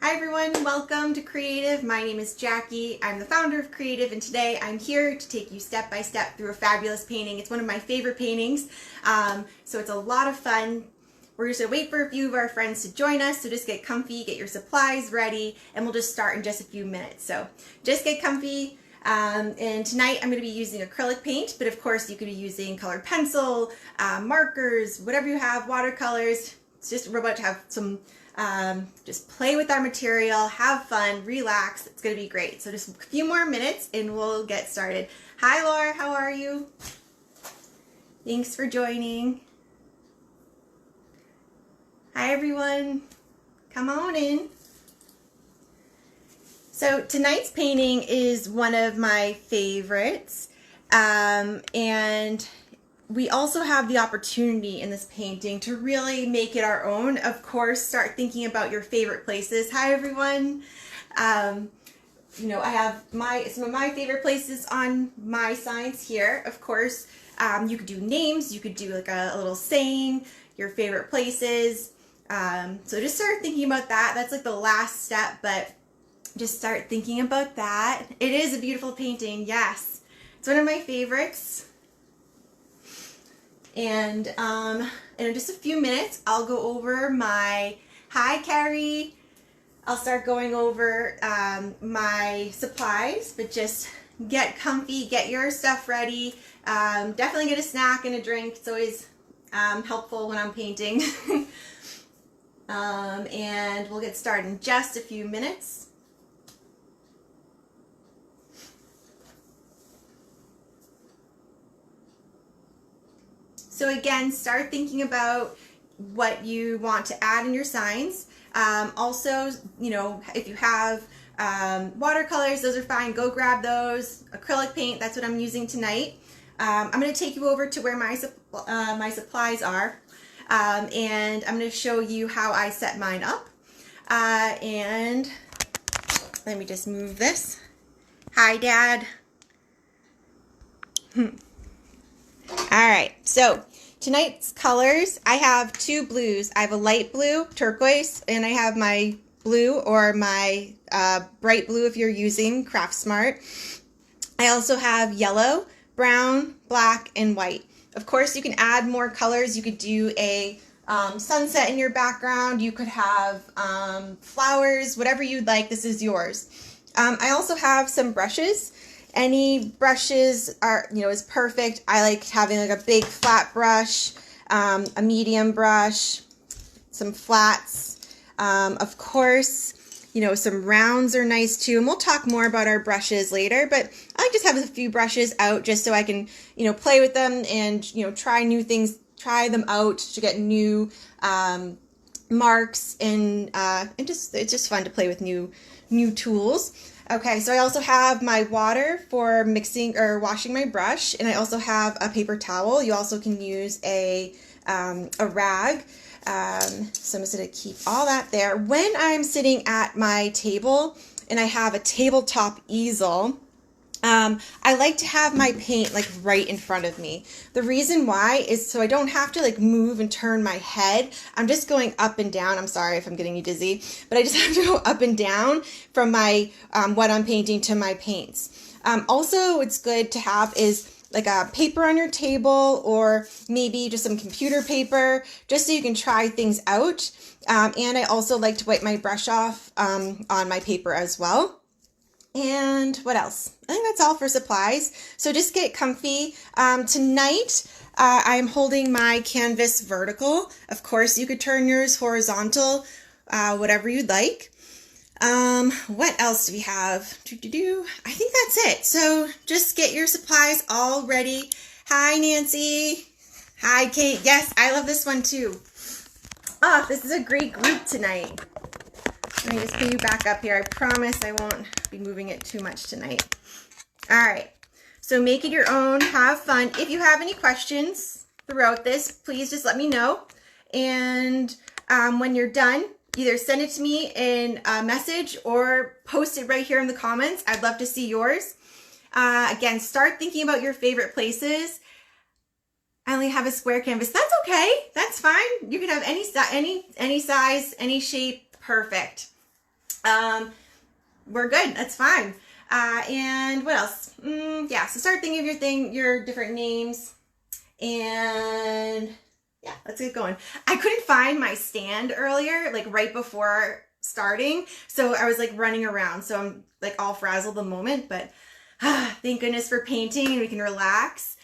Hi everyone, welcome to Kreativ. My name is Jackie. I'm the founder of Kreativ, and today I'm here to take you step by step through a fabulous painting. It's one of my favorite paintings, so it's a lot of fun. We're just gonna wait for a few of our friends to join us, so just get comfy, get your supplies ready, and we'll just start in just a few minutes. So just get comfy. And tonight I'm going to be using acrylic paint, but of course you could be using colored pencil, markers, whatever you have, watercolors. It's just we're about to have some just play with our material, have fun, relax. It's going to be great. So just a few more minutes and we'll get started. Hi Laura, how are you? Thanks for joining. Hi everyone, come on in. So tonight's painting is one of my favorites, and we also have the opportunity in this painting to really make it our own. Of course, start thinking about your favorite places. Hi everyone. You know, I have some of my favorite places on my signs here. Of course, you could do names, you could do like a little saying, your favorite places. So just start thinking about that. That's like the last step, but just start thinking about that. It is a beautiful painting, yes. It's one of my favorites. And in just a few minutes, I'll go over my, hi Carrie, I'll start going over my supplies, but just get comfy, get your stuff ready. Definitely get a snack and a drink. It's always helpful when I'm painting. And we'll get started in just a few minutes. So again, start thinking about what you want to add in your signs. Also, you know, if you have watercolors, those are fine. Go grab those. Acrylic paint, that's what I'm using tonight. I'm going to take you over to where my supplies are, and I'm going to show you how I set mine up. And let me just move this. Hi, Dad. All right, so tonight's colors, I have two blues. I have a light blue, turquoise, and I have my blue or my bright blue if you're using Craft Smart. I also have yellow, brown, black, and white. Of course, you can add more colors. You could do a sunset in your background. You could have flowers, whatever you'd like. This is yours. I also have some brushes. Any brushes are, you know, is perfect. I like having like a big flat brush, a medium brush, some flats. Of course, you know, some rounds are nice too. And we'll talk more about our brushes later, but I like just have a few brushes out just so I can, you know, play with them and, you know, try new things, try them out to get new marks and it's just fun to play with new tools. Okay, so I also have my water for mixing or washing my brush, and I also have a paper towel. You also can use a rag. So I'm just going to keep all that there. When I'm sitting at my table and I have a tabletop easel, I like to have my paint like right in front of me. The reason why is so I don't have to like move and turn my head. I'm just going up and down. I'm sorry if I'm getting you dizzy, but I just have to go up and down from my what I'm painting to my paints. Also, what's good to have is like a paper on your table or maybe just some computer paper just so you can try things out. And I also like to wipe my brush off on my paper as well. And what else? I think that's all for supplies. So just get comfy. Tonight, I'm holding my canvas vertical. Of course, you could turn yours horizontal, whatever you'd like. What else do we have? I think that's it. So just get your supplies all ready. Hi, Nancy. Hi, Kate. Yes, I love this one too. Oh, this is a great group tonight. Let me just put you back up here. I promise I won't be moving it too much tonight. All right, so make it your own, have fun. If you have any questions throughout this, please just let me know. And when you're done, either send it to me in a message or post it right here in the comments. I'd love to see yours. Again, start thinking about your favorite places. I only have a square canvas. That's okay. That's fine. You can have any size, any shape. Perfect. we're good. That's fine. And what else? Yeah, so start thinking of your different names. And yeah, let's get going. I couldn't find my stand earlier, like right before starting. So I was like running around. So I'm like all frazzled the moment, but thank goodness for painting and we can relax.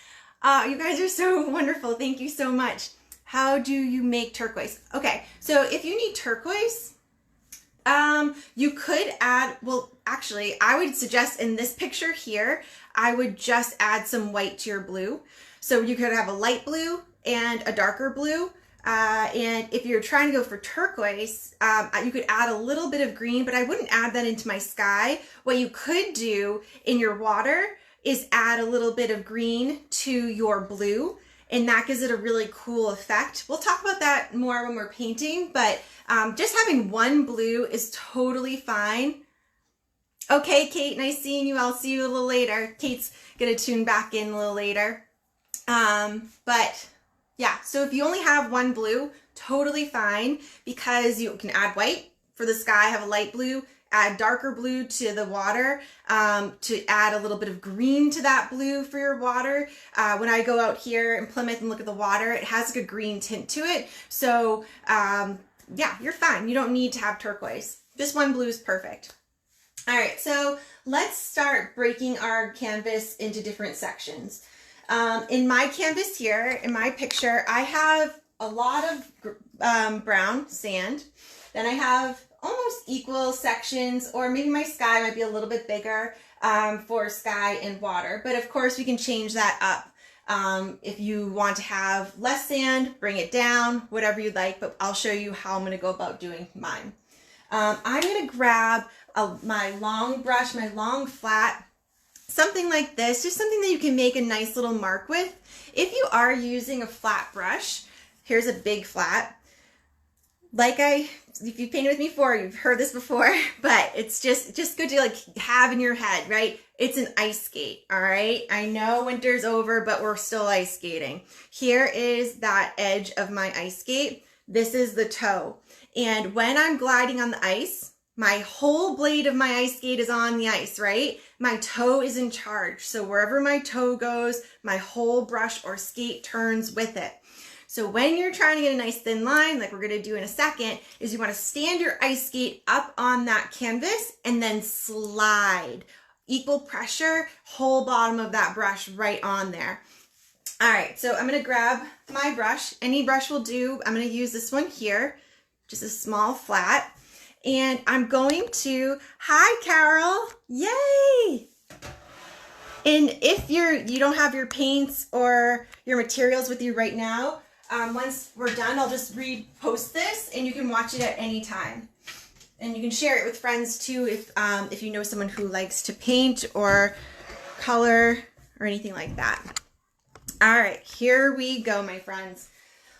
You guys are so wonderful. Thank you so much. How do you make turquoise? Okay, so if you need turquoise, you could add, well, actually, I would suggest in this picture here, I would just add some white to your blue. So you could have a light blue and a darker blue. And if you're trying to go for turquoise, you could add a little bit of green, but I wouldn't add that into my sky. What you could do in your water is add a little bit of green to your blue, and that gives it a really cool effect. We'll talk about that more when we're painting, but just having one blue is totally fine. Okay, Kate, nice seeing you. I'll see you a little later. Kate's gonna tune back in a little later. But yeah, so if you only have one blue, totally fine, because you can add white for the sky, have a light blue, add darker blue to the water, to add a little bit of green to that blue for your water. When I go out here in Plymouth and look at the water, it has like a green tint to it. So yeah, you're fine. You don't need to have turquoise. Just one blue is perfect. All right, so let's start breaking our canvas into different sections. In my canvas here, in my picture, I have a lot of brown sand. Then I have almost equal sections, or maybe my sky might be a little bit bigger for sky and water. But of course, we can change that up. If you want to have less sand, bring it down, whatever you'd like, but I'll show you how I'm going to go about doing mine. I'm going to grab my long brush, my long flat, something like this, just something that you can make a nice little mark with. If you are using a flat brush, here's a big flat. If you painted with me before, you've heard this before, but it's just good to like have in your head, right? It's an ice skate, all right? I know winter's over, but we're still ice skating. Here is that edge of my ice skate. This is the toe. And when I'm gliding on the ice, my whole blade of my ice skate is on the ice, right? My toe is in charge. So wherever my toe goes, my whole brush or skate turns with it. So when you're trying to get a nice thin line, like we're gonna do in a second, is you wanna stand your ice skate up on that canvas and then slide. Equal pressure, whole bottom of that brush right on there. All right, so I'm gonna grab my brush. Any brush will do. I'm gonna use this one here, just a small flat. And I'm going to, hi Carol, yay! And if you don't have your paints or your materials with you right now, once we're done, I'll just repost this and you can watch it at any time. And you can share it with friends too if you know someone who likes to paint or color or anything like that. All right, here we go, my friends.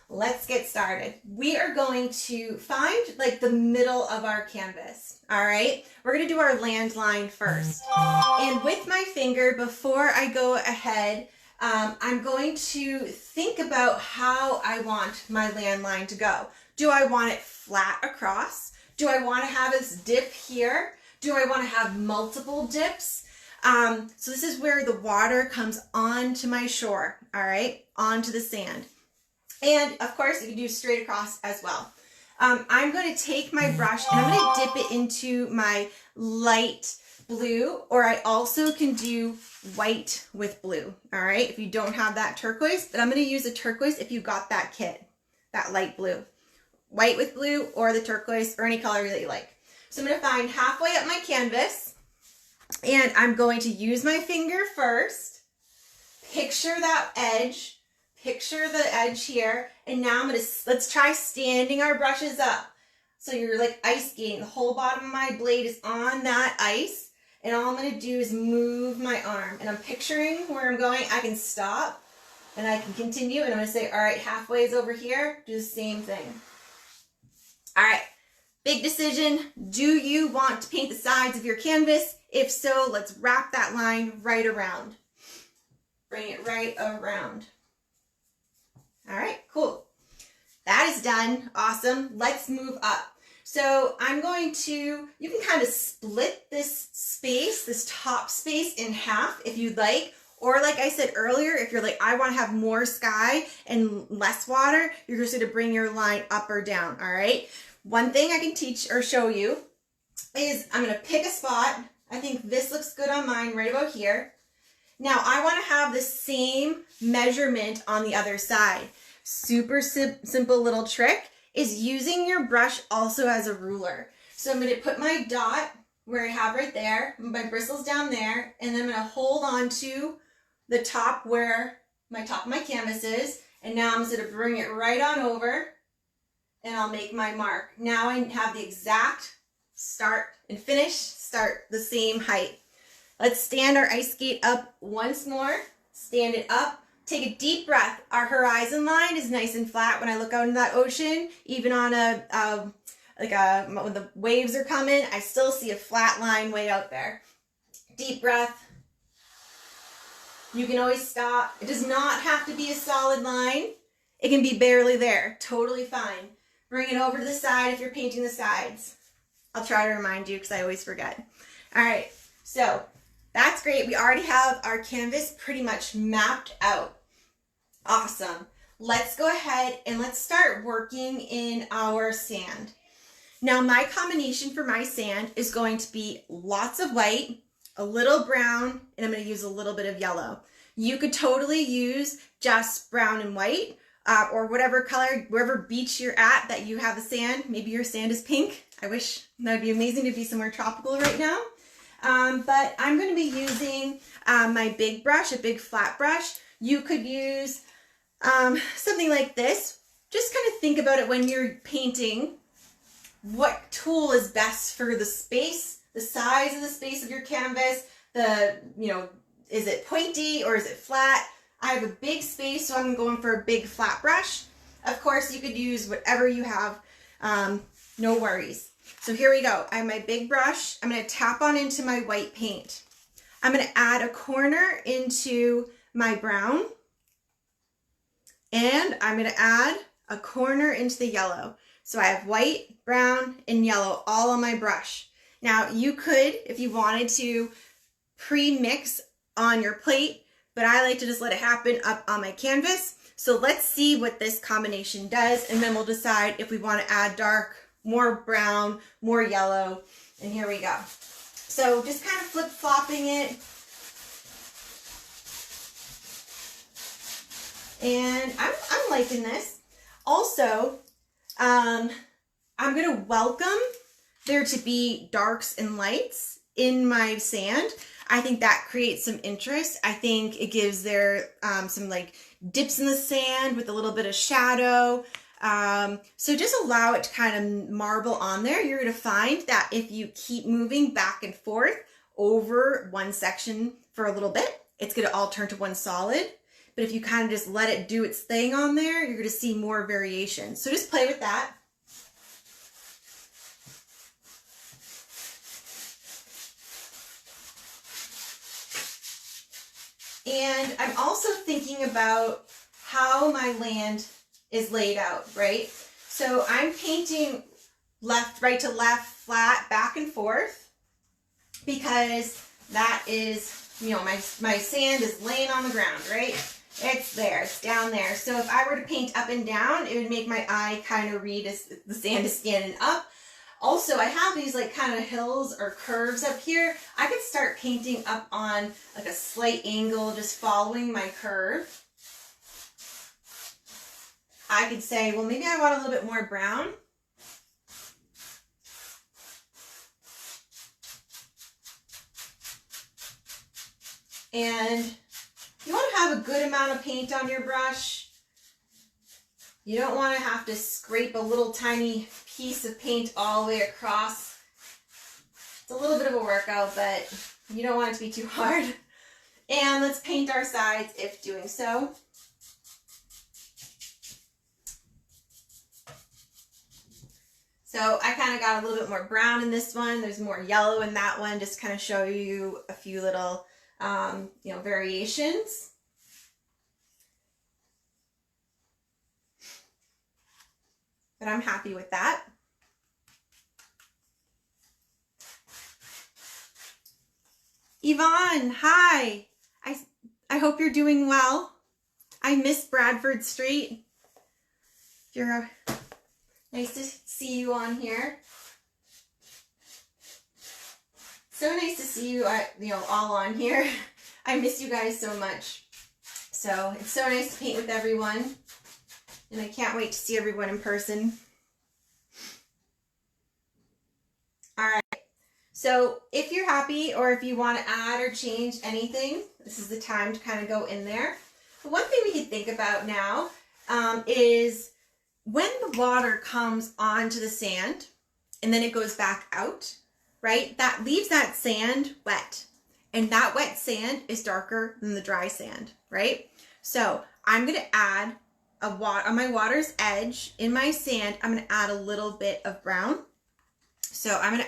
Let's get started. We are going to find like the middle of our canvas. All right, we're going to do our land line first. And with my finger, before I go ahead, I'm going to think about how I want my land line to go. Do I want it flat across? Do I want to have this dip here? Do I want to have multiple dips? So this is where the water comes onto my shore, all right, onto the sand. And of course, you can do straight across as well. I'm going to take my brush and I'm going to dip it into my light blue, or I also can do white with blue, all right? If you don't have that turquoise, but I'm going to use a turquoise if you got that kit, that light blue. White with blue or the turquoise or any color that you like. So I'm going to find halfway up my canvas and I'm going to use my finger first, picture that edge, picture the edge here, and now let's try standing our brushes up. So you're like ice skating. The whole bottom of my blade is on that ice, and all I'm going to do is move my arm. And I'm picturing where I'm going. I can stop, and I can continue, and I'm going to say, all right, halfway is over here. Do the same thing. All right, big decision. Do you want to paint the sides of your canvas? If so, let's wrap that line right around. Bring it right around. All right, cool. That is done. Awesome. Let's move up. So I'm going to, you can kind of split this space, this top space in half if you'd like. Or like I said earlier, if you're like, I want to have more sky and less water, you're just going to bring your line up or down, all right? One thing I can teach or show you is I'm going to pick a spot. I think this looks good on mine right about here. Now I want to have the same measurement on the other side. Super simple little trick is using your brush also as a ruler. So I'm going to put my dot where I have right there, my bristles down there, and then I'm going to hold on to the top where my top of my canvas is, and now I'm just going to bring it right on over, and I'll make my mark. Now I have the exact start and finish, start the same height. Let's stand our ice skate up once more. Stand it up. Take a deep breath. Our horizon line is nice and flat when I look out into that ocean. Even on when the waves are coming, I still see a flat line way out there. Deep breath. You can always stop. It does not have to be a solid line. It can be barely there. Totally fine. Bring it over to the side if you're painting the sides. I'll try to remind you because I always forget. All right, so that's great. We already have our canvas pretty much mapped out. Awesome. Let's go ahead and let's start working in our sand. Now my combination for my sand is going to be lots of white, a little brown, and I'm going to use a little bit of yellow. You could totally use just brown and white or whatever color, wherever beach you're at that you have the sand. Maybe your sand is pink. I wish that would be amazing to be somewhere tropical right now. But I'm going to be using my big brush, a big flat brush. You could use something like this. Just kind of think about it when you're painting. What tool is best for the space, the size of the space of your canvas, is it pointy or is it flat? I have a big space, so I'm going for a big flat brush. Of course, you could use whatever you have, no worries. So here we go. I have my big brush. I'm going to tap on into my white paint. I'm going to add a corner into my brown, and I'm going to add a corner into the yellow. So I have white, brown, and yellow all on my brush. Now you could, if you wanted to, pre-mix on your plate, but I like to just let it happen up on my canvas. So let's see what this combination does, and then we'll decide if we want to add dark, more brown, more yellow, and here we go. So just kind of flip-flopping it. And I'm liking this. Also, I'm going to welcome there to be darks and lights in my sand. I think that creates some interest. I think it gives there some like dips in the sand with a little bit of shadow. So just allow it to kind of marble on there. You're going to find that if you keep moving back and forth over one section for a little bit, it's going to all turn to one solid. But if you kind of just let it do its thing on there, you're going to see more variation. So just play with that. And I'm also thinking about how my land is laid out, right? So I'm painting left, right to left, flat, back and forth, because that is, my sand is laying on the ground, right? It's there, it's down there. So if I were to paint up and down, it would make my eye kind of read as the sand is standing up. Also, I have these like kind of hills or curves up here. I could start painting up on like a slight angle, just following my curve. I could say, well, maybe I want a little bit more brown. And you want to have a good amount of paint on your brush. You don't want to have to scrape a little tiny piece of paint all the way across. It's a little bit of a workout, but you don't want it to be too hard. And let's paint our sides if doing so. So I kind of got a little bit more brown in this one. There's more yellow in that one. Just kind of show you a few little, variations. But I'm happy with that. Yvonne, hi. I hope you're doing well. I miss Bradford Street. Nice to see you on here. So nice to see you, all on here. I miss you guys so much. So it's so nice to paint with everyone. And I can't wait to see everyone in person. All right. So if you're happy or if you want to add or change anything, this is the time to kind of go in there. But one thing we can think about now is when the water comes onto the sand and then it goes back out, right? That leaves that sand wet. And that wet sand is darker than the dry sand, right? So I'm going to add on my water's edge in my sand, I'm going to add a little bit of brown. So I'm going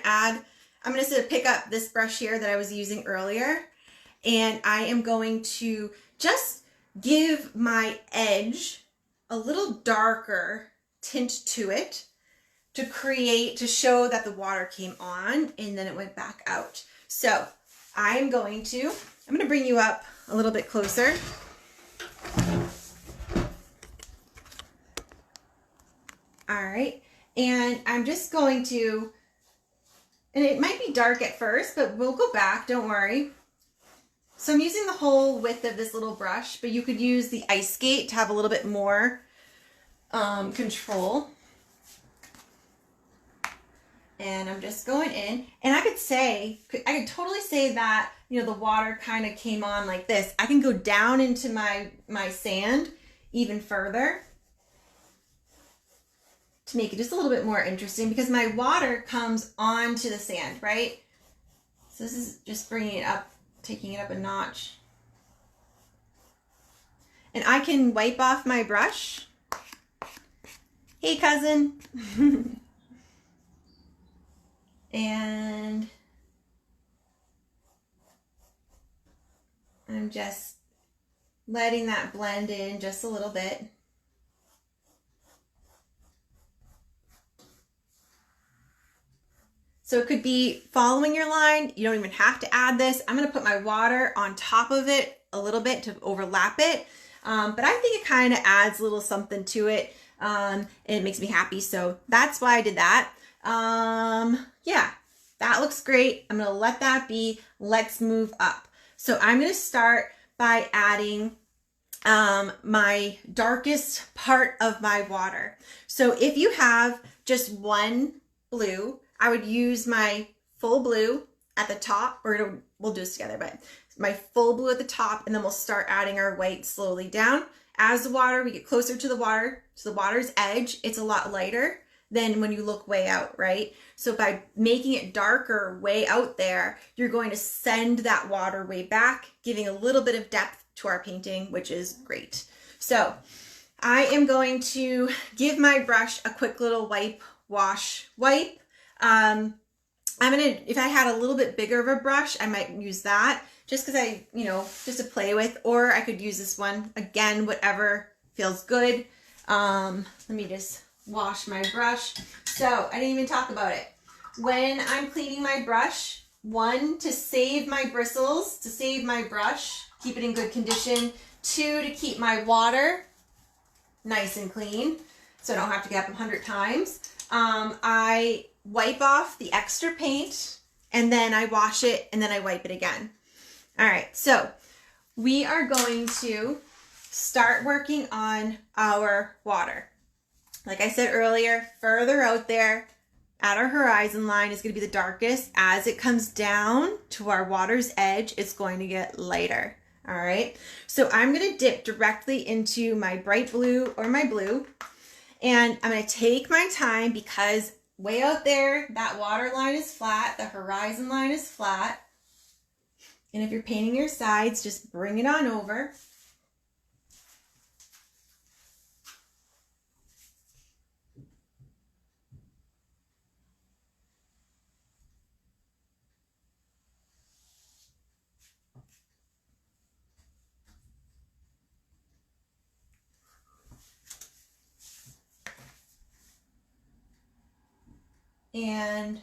to pick up this brush here that I was using earlier, and I am going to just give my edge a little darker tint to it to show that the water came on and then it went back out. So I'm going to bring you up a little bit closer. All right, and I'm just going to, and it might be dark at first, but we'll go back, don't worry. So I'm using the whole width of this little brush, but you could use the ice skate to have a little bit more control. And I'm just going in, and I could totally say that, the water kind of came on like this. I can go down into my sand even further to make it just a little bit more interesting, because my water comes onto the sand, right? So this is just bringing it up, taking it up a notch. And I can wipe off my brush. Hey, cousin. And I'm just letting that blend in just a little bit. So it could be following your line. You don't even have to add this. I'm going to put my water on top of it a little bit to overlap it. But I think it kind of adds a little something to it. And it makes me happy. So that's why I did that. Yeah, that looks great. I'm going to let that be. Let's move up. So I'm going to start by adding my darkest part of my water. So if you have just one blue, I would use my full blue at the top, or we'll do this together, but my full blue at the top, and then we'll start adding our white slowly down. As we get closer to the water's edge, it's a lot lighter than when you look way out, right? So by making it darker way out there, you're going to send that water way back, giving a little bit of depth to our painting, which is great. So I am going to give my brush a quick little wipe. If I had a little bit bigger of a brush, I might use that just because just to play with, or I could use this one. Again, whatever feels good. Let me just wash my brush. So I didn't even talk about it. When I'm cleaning my brush, 1, to save my bristles, to save my brush, keep it in good condition. 2, to keep my water nice and clean, so I don't have to get up 100 times. I wipe off the extra paint, and then I wash it, and then I wipe it again. All right, so we are going to start working on our water. Like I said earlier, further out there at our horizon line is going to be the darkest. As it comes down to our water's edge, it's going to get lighter. All right, so I'm going to dip directly into my bright blue or my blue, and I'm going to take my time because way out there, that water line is flat, the horizon line is flat. And if you're painting your sides, just bring it on over. And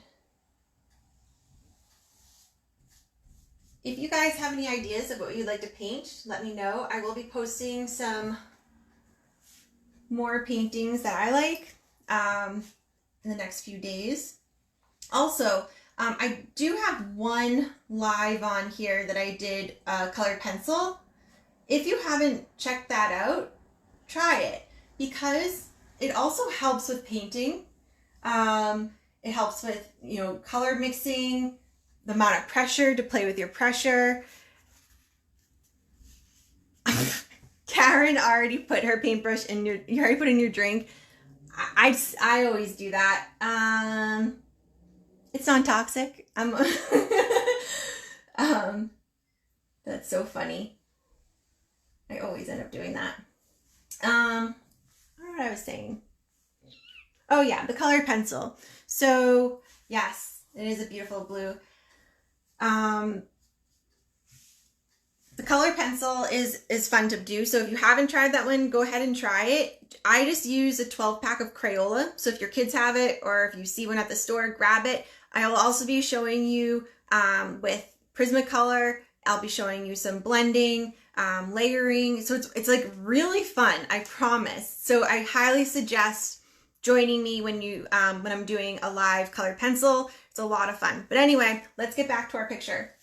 If you guys have any ideas of what you'd like to paint, let me know. I will be posting some more paintings that I like in the next few days. Also, I do have one live on here that I did colored pencil. If you haven't checked that out, try it, because it also helps with painting. It helps with, you know, color mixing, the amount of pressure to play with your pressure. Karen already put her paintbrush in your, you already put in your drink. I always do that. It's non-toxic. That's so funny. I always end up doing that. I don't know what I was saying. Oh yeah, the colored pencil. So yes, it is a beautiful blue. The colored pencil is fun to do. So if you haven't tried that one, go ahead and try it. I just use a 12 pack of Crayola. So if your kids have it, or if you see one at the store, grab it. I will also be showing you with Prismacolor. I'll be showing you some blending, layering. So it's like really fun, I promise. So I highly suggest joining me when I'm doing a live colored pencil. It's a lot of fun. But anyway, let's get back to our picture.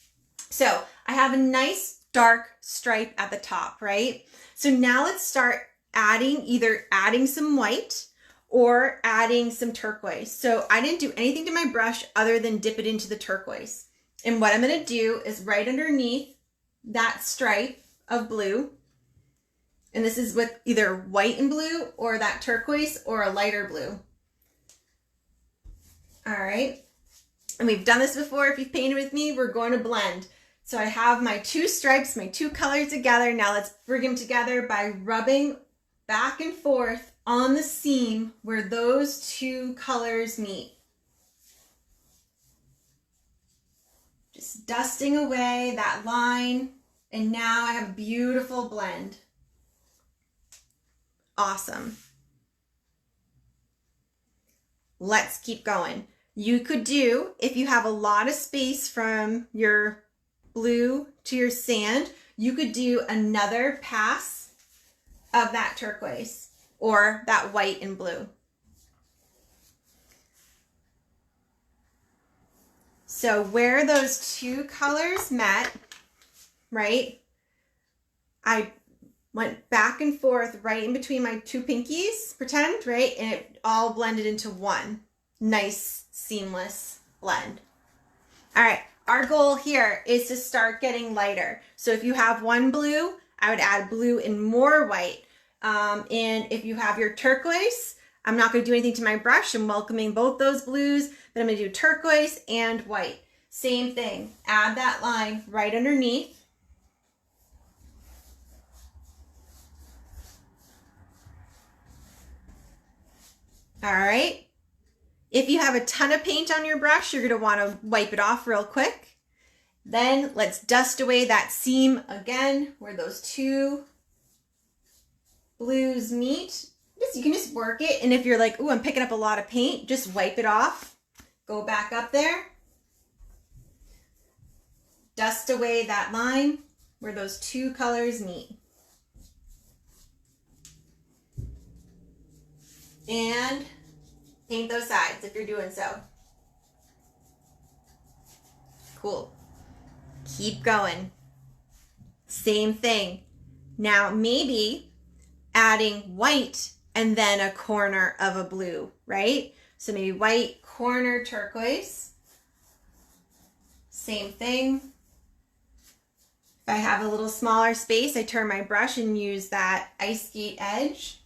So I have a nice dark stripe at the top, right? So now let's start either adding some white or adding some turquoise. So I didn't do anything to my brush other than dip it into the turquoise. And what I'm gonna do is right underneath that stripe of blue, and this is with either white and blue or that turquoise or a lighter blue. All right, and we've done this before. If you've painted with me, we're going to blend. So I have my two stripes, my two colors together. Now let's bring them together by rubbing back and forth on the seam where those two colors meet. Just dusting away that line, and now I have a beautiful blend. Awesome. Let's keep going. You could do, if you have a lot of space from your blue to your sand, you could do another pass of that turquoise or that white and blue. So where those two colors met, right, I went back and forth right in between my two pinkies, pretend, right, and it all blended into one nice seamless blend. All right, our goal here is to start getting lighter. So if you have one blue, I would add blue and more white. And if you have your turquoise, I'm not going to do anything to my brush. I'm welcoming both those blues, but I'm going to do turquoise and white. Same thing. Add that line right underneath. All right. If you have a ton of paint on your brush, you're going to want to wipe it off real quick. Then let's dust away that seam again where those two blues meet. You can just work it, and if you're like, ooh, I'm picking up a lot of paint, just wipe it off. Go back up there. Dust away that line where those two colors meet. And paint those sides if you're doing so. Cool. Keep going. Same thing. Now maybe adding white and then a corner of a blue, right? So maybe white, corner, turquoise. Same thing. If I have a little smaller space, I turn my brush and use that ice skate edge.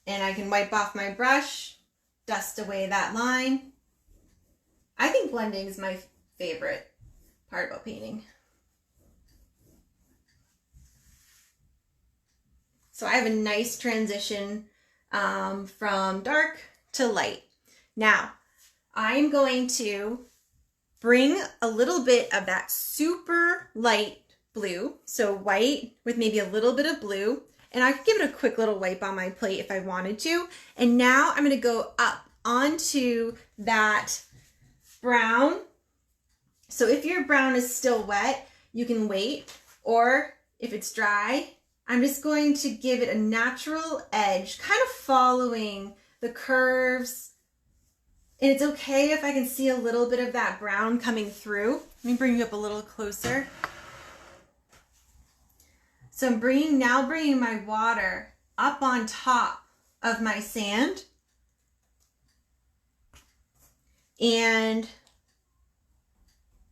And I can wipe off my brush, dust away that line. I think blending is my favorite part about painting. So I have a nice transition from dark to light. Now, I'm going to bring a little bit of that super light blue, so white with maybe a little bit of blue, and I could give it a quick little wipe on my plate if I wanted to. And now I'm going to go up onto that brown. So if your brown is still wet, you can wait, or if it's dry, I'm just going to give it a natural edge, kind of following the curves. And it's okay if I can see a little bit of that brown coming through. Let me bring you up a little closer. So I'm bringing my water up on top of my sand.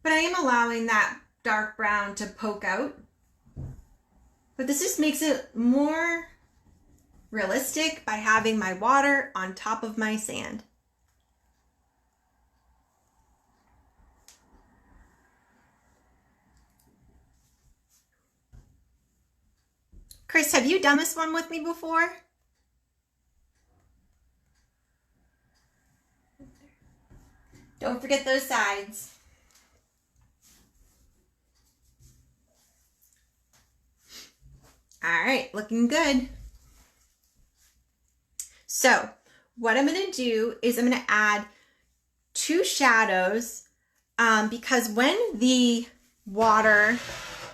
But I am allowing that dark brown to poke out. But this just makes it more realistic by having my water on top of my sand. Chris, have you done this one with me before? Don't forget those sides. All right, looking good. So what I'm going to do is I'm going to add 2 shadows because when the water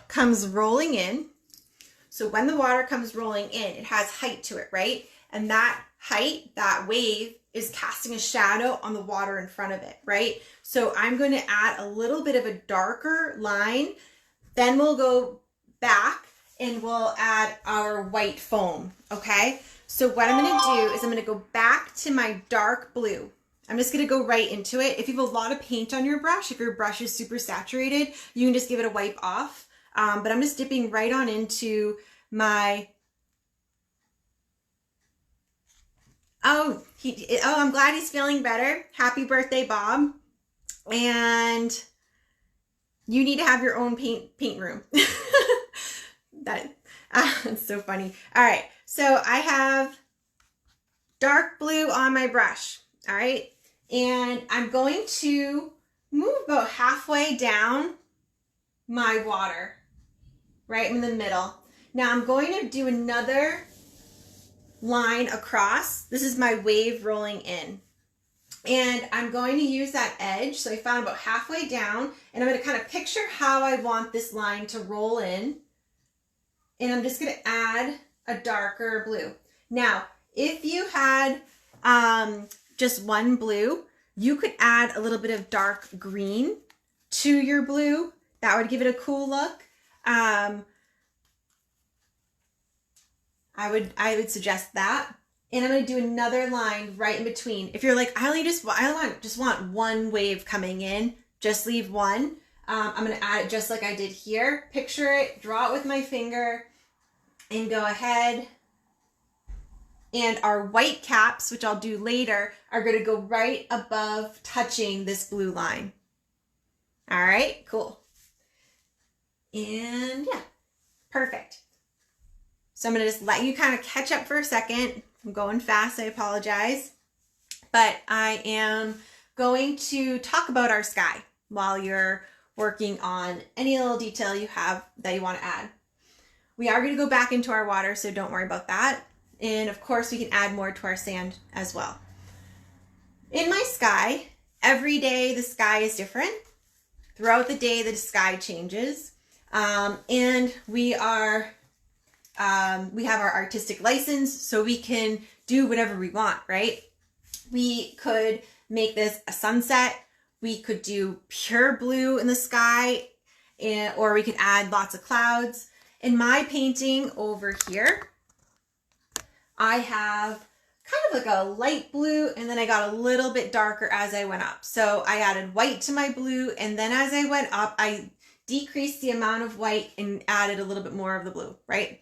comes rolling in, so when the water comes rolling in, it has height to it, right? And that height, that wave, is casting a shadow on the water in front of it, right? So I'm going to add a little bit of a darker line. Then we'll go back and we'll add our white foam, okay? So what I'm going to do is I'm going to go back to my dark blue. I'm just going to go right into it. If you have a lot of paint on your brush, if your brush is super saturated, you can just give it a wipe off. But I'm just dipping right on into my, I'm glad he's feeling better. Happy birthday, Bob. And you need to have your own paint room. It's so funny. All right, so I have dark blue on my brush, all right? And I'm going to move about halfway down my water, right in the middle. Now I'm going to do another line across. This is my wave rolling in. And I'm going to use that edge. So I found about halfway down, and I'm going to kind of picture how I want this line to roll in. And I'm just going to add a darker blue. Now, if you had just one blue, you could add a little bit of dark green to your blue. That would give it a cool look. I would suggest that. And I'm going to do another line right in between. If you're like, I just want one wave coming in, just leave one. I'm going to add it just like I did here. Picture it, draw it with my finger, and go ahead. And our white caps, which I'll do later, are going to go right above touching this blue line. All right, cool. And yeah, perfect. So I'm going to just let you kind of catch up for a second. I'm going fast, I apologize. But I am going to talk about our sky while you're working on any little detail you have that you want to add. We are going to go back into our water, so don't worry about that. And of course, we can add more to our sand as well. In my sky, every day the sky is different. Throughout the day, the sky changes. And we have our artistic license, so we can do whatever we want, right? We could make this a sunset. We could do pure blue in the sky, or we could add lots of clouds. In my painting over here, I have kind of like a light blue, and then I got a little bit darker as I went up. So I added white to my blue, and then as I went up, I decreased the amount of white and added a little bit more of the blue, right?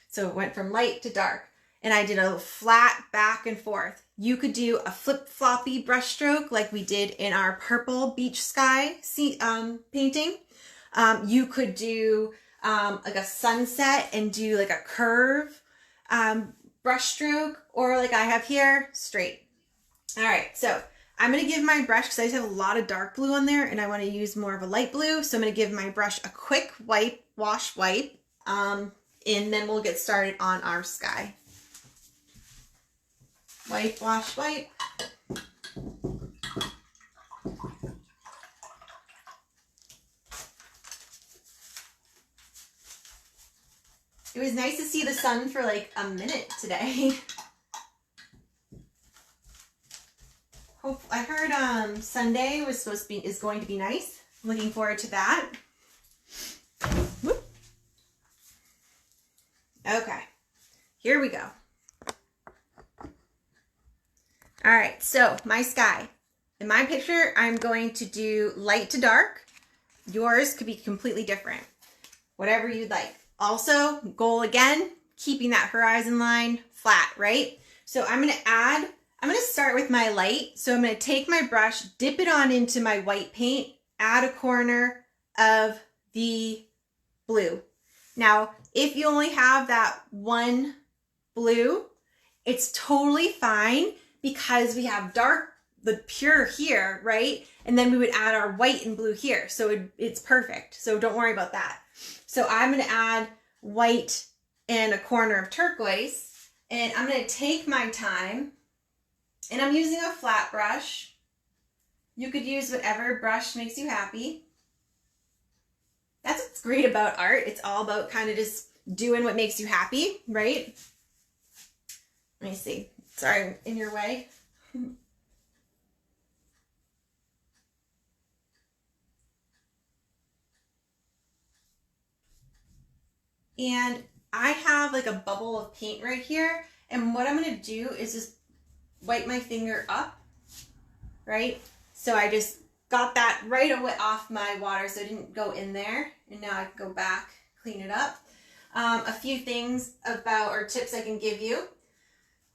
So it went from light to dark, and I did a flat back and forth. You could do a flip-floppy brush stroke like we did in our purple beach sky painting. You could do like a sunset and do like a curve brush stroke, or like I have here, straight. All right, so I'm going to give my brush, because I just have a lot of dark blue on there and I want to use more of a light blue. So I'm going to give my brush a quick wash wipe, and then we'll get started on our sky. Wipe, wash, wipe. was nice to see the sun for like a minute today. I heard Sunday is going to be nice. Looking forward to that. Whoop. Okay, here we go. All right, so my sky. In my picture, I'm going to do light to dark. Yours could be completely different. Whatever you'd like. Also, goal again, keeping that horizon line flat, right? So I'm gonna start with my light. So I'm gonna take my brush, dip it on into my white paint, add a corner of the blue. Now, if you only have that one blue, it's totally fine because we have the pure here, right? And then we would add our white and blue here. So it's perfect. So don't worry about that. So I'm gonna add white and a corner of turquoise, and I'm gonna take my time, and I'm using a flat brush. You could use whatever brush makes you happy. That's what's great about art. It's all about kind of just doing what makes you happy, right? Let me see. Sorry, I'm in your way. And I have like a bubble of paint right here. And what I'm going to do is just wipe my finger up, right? So I just got that right away off my water so it didn't go in there. And now I can go back, clean it up. A few things about or tips I can give you.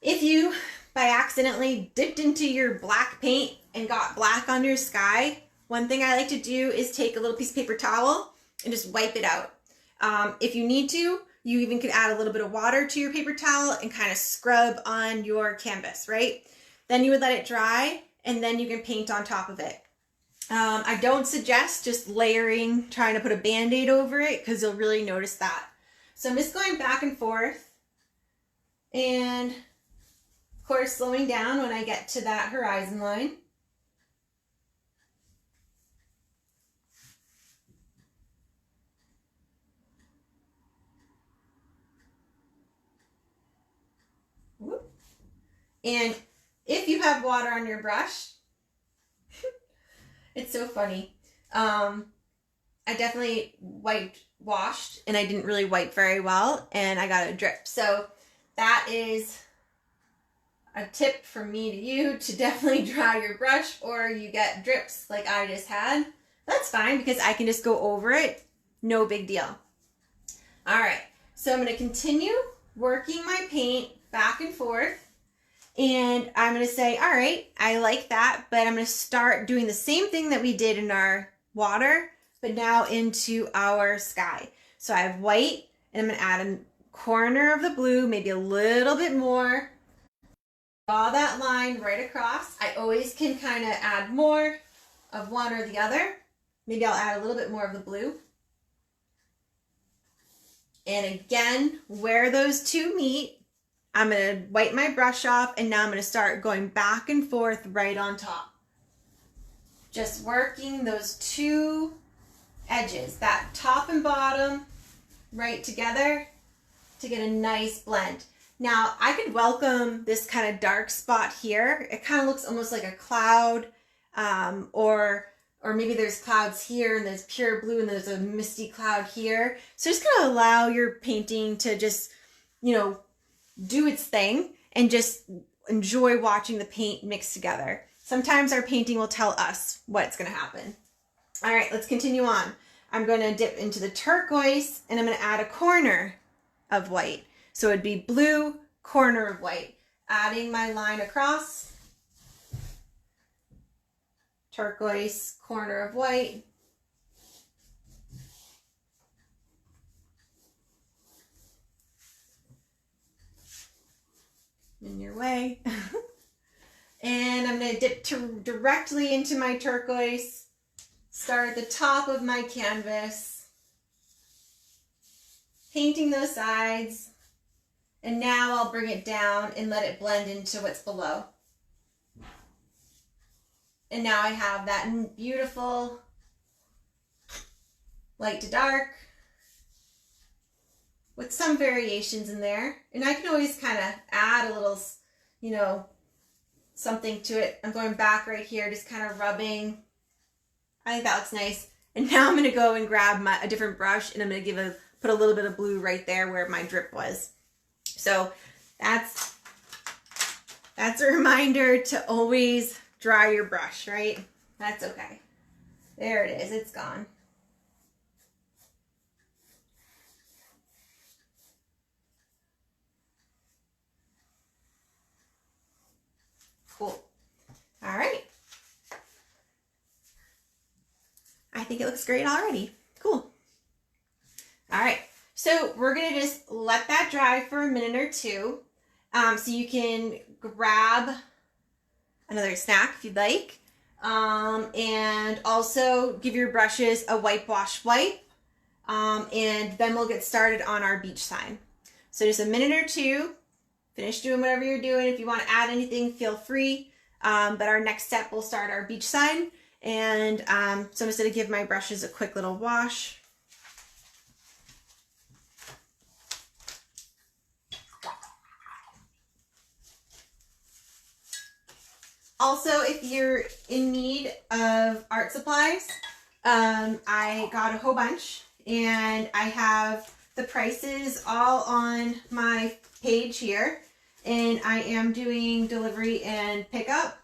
If you by accidentally dipped into your black paint and got black on your sky, one thing I like to do is take a little piece of paper towel and just wipe it out. If you need to, you even could add a little bit of water to your paper towel and kind of scrub on your canvas, right? Then you would let it dry and then you can paint on top of it. I don't suggest just layering, trying to put a Band-Aid over it because you'll really notice that. So I'm just going back and forth and of course slowing down when I get to that horizon line. And if you have water on your brush, it's so funny. I definitely washed, and I didn't really wipe very well, and I got a drip. So that is a tip from me to you to definitely dry your brush, or you get drips like I just had. That's fine because I can just go over it. No big deal. All right, so I'm going to continue working my paint back and forth. And I'm going to say, all right, I like that, but I'm going to start doing the same thing that we did in our water, but now into our sky. So I have white, and I'm going to add a corner of the blue, maybe a little bit more. Draw that line right across. I always can kind of add more of one or the other. Maybe I'll add a little bit more of the blue. And again, where those two meet, I'm going to wipe my brush off, and now I'm going to start going back and forth right on top. Just working those two edges, that top and bottom right together to get a nice blend. Now, I could welcome this kind of dark spot here. It kind of looks almost like a cloud, or maybe there's clouds here and there's pure blue and there's a misty cloud here. So just kind of allow your painting to just, do its thing and just enjoy watching the paint mix together. Sometimes our painting will tell us what's going to happen. All right, let's continue on. I'm going to dip into the turquoise, and I'm going to add a corner of white. So it'd be blue, corner of white. Adding my line across. Turquoise, corner of white. In your way. And I'm going to dip directly into my turquoise. Start at the top of my canvas. Painting those sides. And now I'll bring it down and let it blend into what's below. And now I have that beautiful light to dark, with some variations in there. And I can always kind of add a little, you know, something to it. I'm going back right here, just kind of rubbing. I think that looks nice. And now I'm going to go and grab a different brush, and I'm going to put a little bit of blue right there where my drip was. So that's a reminder to always dry your brush, right? That's okay. There it is. It's gone. Cool. All right. I think it looks great already. Cool. All right. So we're going to just let that dry for a minute or two. So you can grab another snack if you'd like. And also give your brushes a wash wipe. And then we'll get started on our beach sign. So just a minute or two. Finish doing whatever you're doing. If you want to add anything, feel free. But our next step, we'll start our beach sign. And so I'm just going to give my brushes a quick little wash. Also, if you're in need of art supplies, I got a whole bunch, and I have the prices all on my page here, and I am doing delivery and pickup.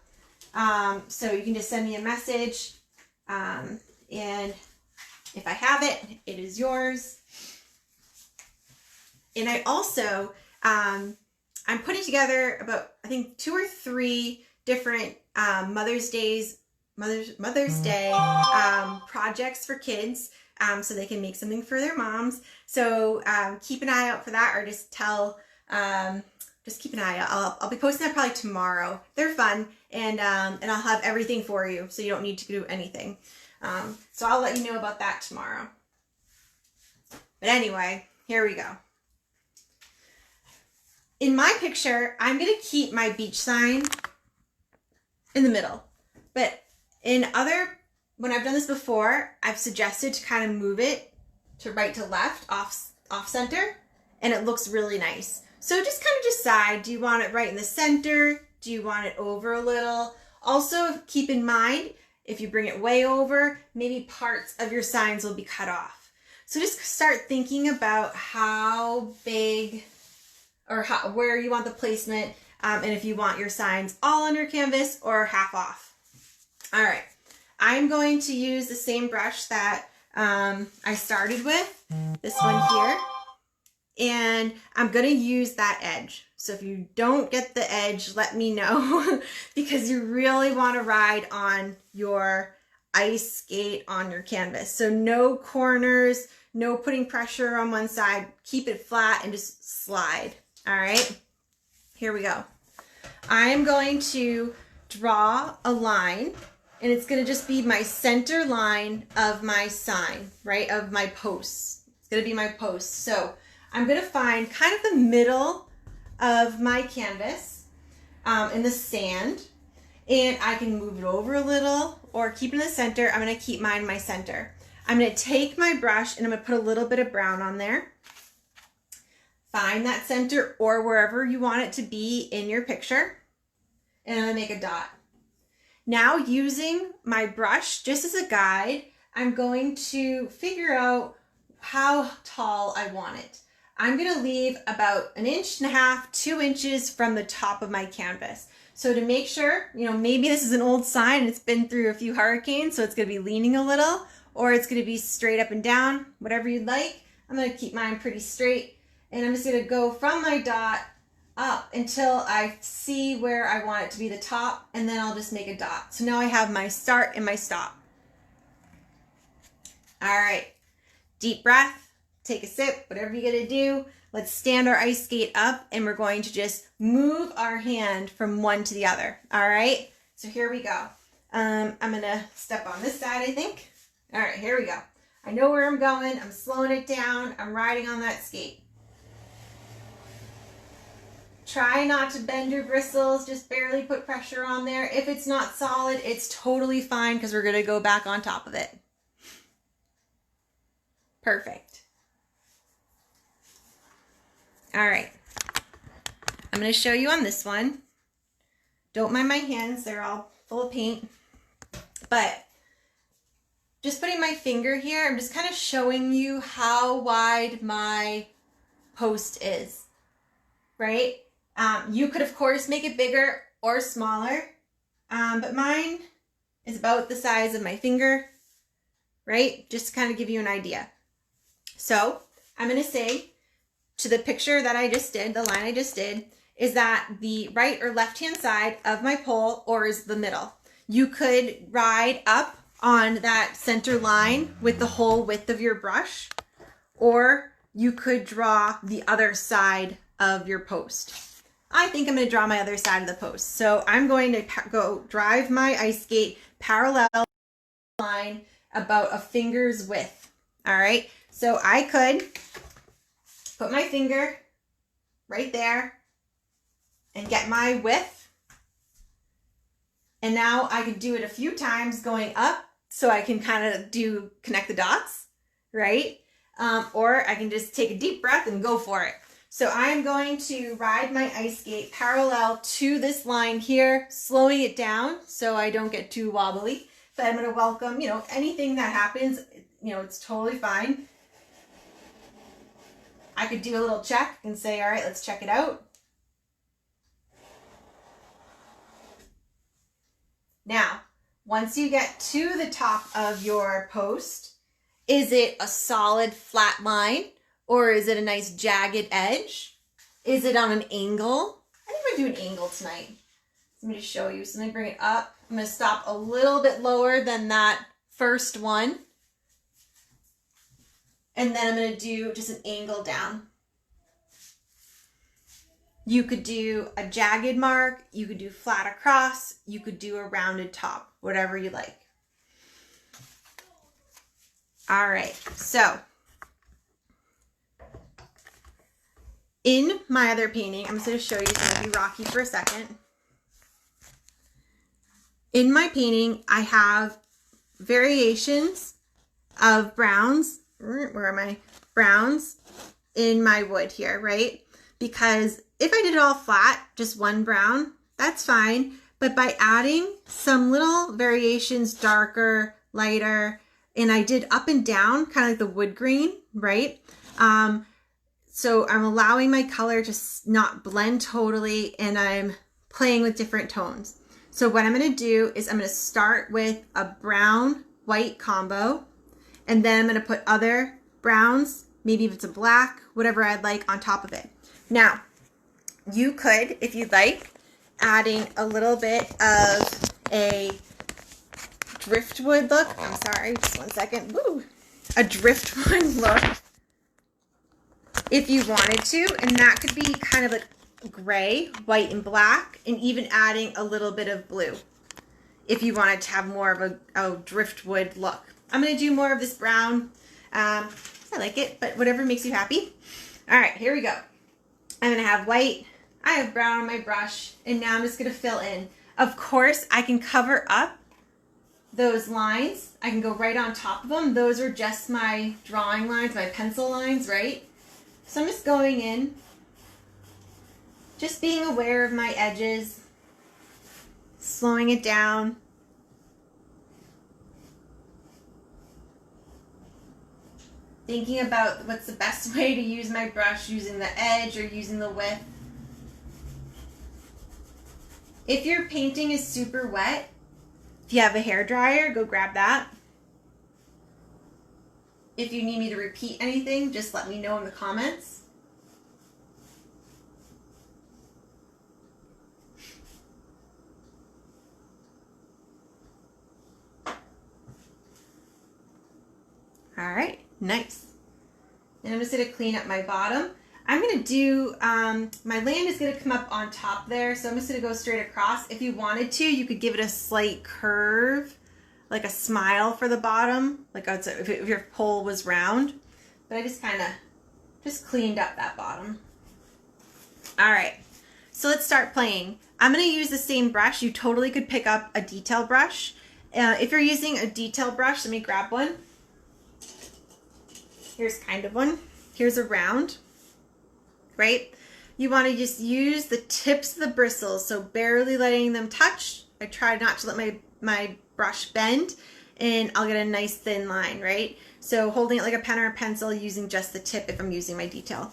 So you can just send me a message, and if I have it, it is yours. And I also, I'm putting together about, I think, 2 or 3 different Mother's Day projects for kids, so they can make something for their moms. So keep an eye out for that, or just keep an eye out. I'll be posting that probably tomorrow. They're fun, and I'll have everything for you, so you don't need to do anything. So I'll let you know about that tomorrow. But anyway, here we go. In my picture, I'm gonna keep my beach sign in the middle, but when I've done this before, I've suggested to kind of move it to right to left, off center, and it looks really nice. So just kind of decide, do you want it right in the center? Do you want it over a little? Also, keep in mind, if you bring it way over, maybe parts of your signs will be cut off. So just start thinking about how big or where you want the placement, and if you want your signs all on your canvas or half off. All right, I'm going to use the same brush that I started with, this one here, and I'm going to use that edge. So if you don't get the edge, let me know, because you really want to ride on your ice skate on your canvas. So no corners, no putting pressure on one side, keep it flat and just slide. All right, here we go. I'm going to draw a line, and it's going to just be my center line of my sign, right, of my posts. It's going to be my post. So I'm going to find kind of the middle of my canvas in the sand, and I can move it over a little or keep it in the center. I'm going to keep mine my center. I'm going to take my brush, and I'm going to put a little bit of brown on there. Find that center or wherever you want it to be in your picture, and I'm going to make a dot. Now, using my brush just as a guide, I'm going to figure out how tall I want it. I'm going to leave about 1.5 inches, 2 inches from the top of my canvas. So to make sure, you know, maybe this is an old sign and it's been through a few hurricanes, so it's going to be leaning a little, or it's going to be straight up and down, whatever you'd like. I'm going to keep mine pretty straight, and I'm just going to go from my dot up until I see where I want it to be the top, and then I'll just make a dot. So now I have my start and my stop. All right, deep breath, take a sip, whatever you're gonna do. Let's stand our ice skate up, and we're going to just move our hand from one to the other. All right, so here we go. I'm gonna step on this side, I think. All right, here we go. I know where I'm going. I'm slowing it down. I'm riding on that skate. Try not to bend your bristles, just barely put pressure on there. If it's not solid, it's totally fine, because we're gonna go back on top of it. Perfect. All right. I'm going to show you on this one. Don't mind my hands, they're all full of paint. But just putting my finger here, I'm just kind of showing you how wide my post is, right? You could, of course, make it bigger or smaller, but mine is about the size of my finger, right? Just to kind of give you an idea. So I'm going to say to the picture that I just did, the line I just did, is that the right or left-hand side of my pole, or is the middle? You could ride up on that center line with the whole width of your brush, or you could draw the other side of your post. I think I'm going to draw my other side of the post. So I'm going to go drive my ice skate parallel line about a finger's width. All right. So I could put my finger right there and get my width. And now I could do it a few times going up so I can kind of connect the dots, right? Or I can just take a deep breath and go for it. So I'm going to ride my ice skate parallel to this line here, slowing it down so I don't get too wobbly. But I'm going to welcome, anything that happens, it's totally fine. I could do a little check and say, all right, let's check it out. Now, once you get to the top of your post, is it a solid flat line or is it a nice jagged edge? Is it on an angle? I think I'm going to do an angle tonight. Let me just show you. So let me bring it up. I'm going to stop a little bit lower than that first one. And then I'm going to do just an angle down. You could do a jagged mark, you could do flat across, you could do a rounded top, whatever you like. All right, so in my other painting, I'm just going to show you, it's going to be rocky for a second. In my painting, I have variations of browns. Where are my browns in my wood here, right? Because if I did it all flat, just one brown, that's fine. But by adding some little variations, darker, lighter, and I did up and down, kind of like the wood grain, right? So I'm allowing my color to not blend totally, and I'm playing with different tones. So what I'm going to do is I'm going to start with a brown-white combo, and then I'm going to put other browns, maybe if it's a black, whatever I'd like on top of it. Now, you could, if you'd like, adding a little bit of a driftwood look. I'm sorry, just one second. Woo! A driftwood look if you wanted to, and that could be kind of like gray, white, and black, and even adding a little bit of blue if you wanted to have more of a driftwood look. I'm going to do more of this brown. I like it, but whatever makes you happy. All right, here we go. I'm going to have white. I have brown on my brush, and now I'm just going to fill in. Of course, I can cover up those lines. I can go right on top of them. Those are just my drawing lines, my pencil lines, right? So I'm just going in, just being aware of my edges, slowing it down. Thinking about what's the best way to use my brush, using the edge or using the width. If your painting is super wet, if you have a hairdryer, go grab that. If you need me to repeat anything, just let me know in the comments. All right, nice. And I'm just going to clean up my bottom. I'm going to do, my land is going to come up on top there, so I'm just going to go straight across. If you wanted to, you could give it a slight curve, like a smile for the bottom, like if your pole was round. But I just kind of just cleaned up that bottom. All right, so let's start playing. I'm going to use the same brush. You totally could pick up a detail brush. If you're using a detail brush, let me grab one. Here's kind of one. Here's a round. right? You want to just use the tips of the bristles, so barely letting them touch. I try not to let my brush bend, and I'll get a nice thin line, right? So holding it like a pen or a pencil, using just the tip if I'm using my detail.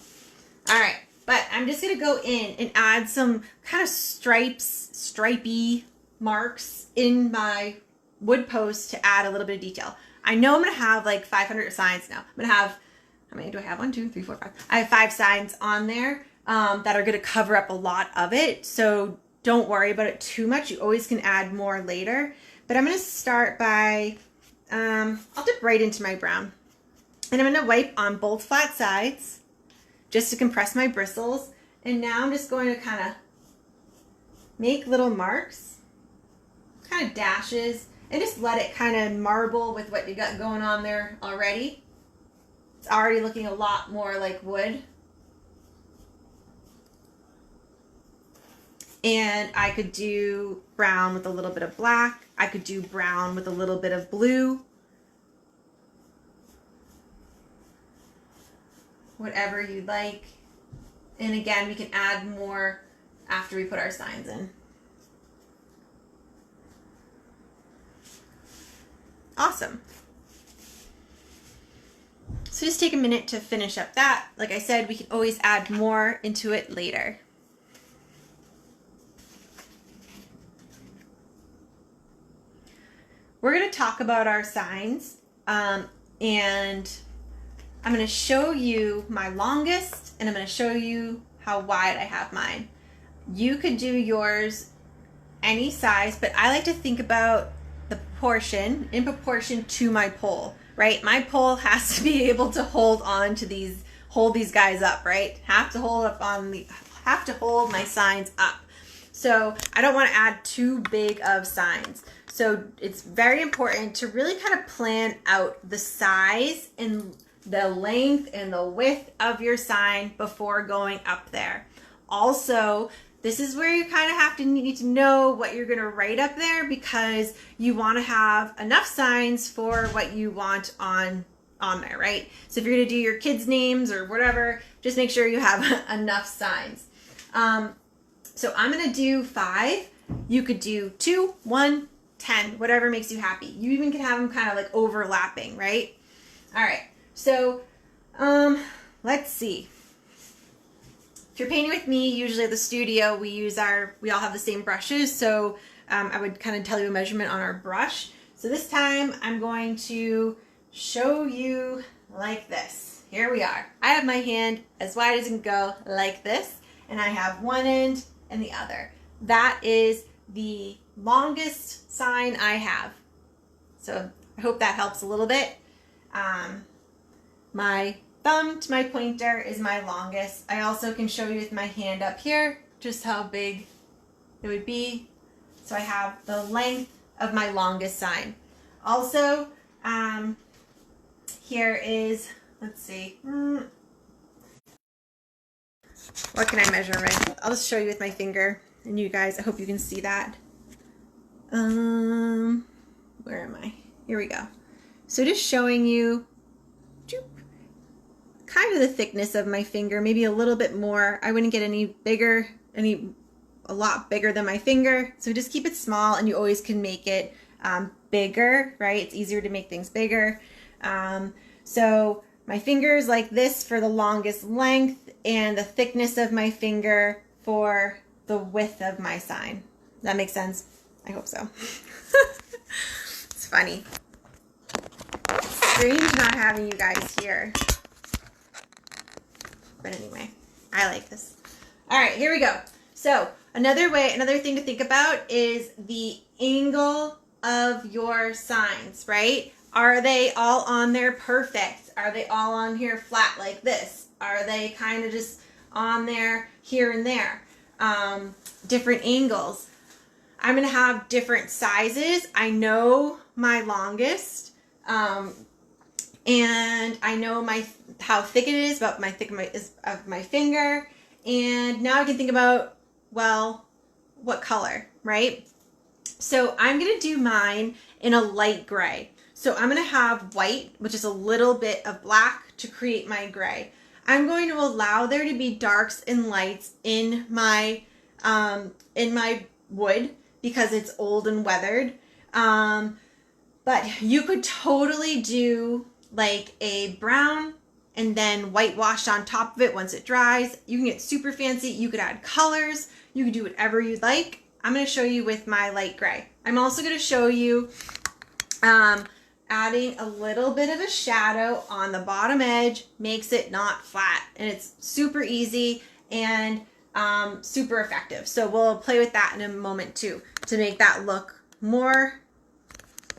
All right, but I'm just gonna go in and add some kind of stripy marks in my wood post to add a little bit of detail. I know I'm gonna have like 500 signs now. I'm gonna have, how many do I have? 1, 2, 3, 4, 5. I have 5 signs on there that are gonna cover up a lot of it. So don't worry about it too much. You always can add more later. But I'm gonna start by, I'll dip right into my brown. And I'm gonna wipe on both flat sides just to compress my bristles. And now I'm just going to kind of make little marks, kind of dashes, and just let it kind of marble with what you got going on there already. It's already looking a lot more like wood. And I could do brown with a little bit of black. I could do brown with a little bit of blue. Whatever you'd like. And again, we can add more after we put our signs in. Awesome. So just take a minute to finish up that. Like I said, we can always add more into it later. We're going to talk about our signs, and I'm going to show you my longest, and I'm going to show you how wide I have mine. You could do yours any size, but I like to think about the portion in proportion to my pole, right? My pole has to be able to hold on to these, hold these guys up, right? Have to hold my signs up. So I don't want to add too big of signs. So it's very important to really kind of plan out the size and the length and the width of your sign before going up there. Also, this is where you kind of need to know what you're going to write up there, because you want to have enough signs for what you want on there, right? So if you're going to do your kids' names or whatever, just make sure you have enough signs. So I'm going to do 5. You could do 2, 1, 10, whatever makes you happy. You even can have them kind of like overlapping, right? All right. So let's see. If you're painting with me, usually at the studio, we all have the same brushes. So I would kind of tell you a measurement on our brush. So this time I'm going to show you like this. Here we are. I have my hand as wide as it can go, like this, and I have one end and the other. That is the longest sign I have. So I hope that helps a little bit. My thumb to my pointer is my longest. I also can show you with my hand up here just how big it would be. So I have the length of my longest sign. Also, here is, let's see, what can I measure with? I'll just show you with my finger, and you guys, I hope you can see that. Where am I? Here we go. So just showing you kind of the thickness of my finger, maybe a little bit more. I wouldn't get any bigger, a lot bigger than my finger. So just keep it small, and you always can make it bigger, right? It's easier to make things bigger. So my fingers like this for the longest length, and the thickness of my finger for the width of my sign. That makes sense? I hope so. It's funny. It's strange not having you guys here. But anyway, I like this. All right, here we go. So another thing to think about is the angle of your signs, right? Are they all on there perfect? Are they all on here flat like this? Are they kind of just on there here and there? Different angles. I'm going to have different sizes. I know my longest, and I know how thick it is, about of my finger. And now I can think about, well, what color, right? So I'm going to do mine in a light gray. So I'm going to have white, which is a little bit of black, to create my gray. I'm going to allow there to be darks and lights in my wood because it's old and weathered. But you could totally do like a brown and then whitewash on top of it once it dries. You can get super fancy. You could add colors. You could do whatever you'd like. I'm going to show you with my light gray. I'm also going to show you adding a little bit of a shadow on the bottom edge makes it not flat. And it's super easy and super effective. So we'll play with that in a moment too to make that look more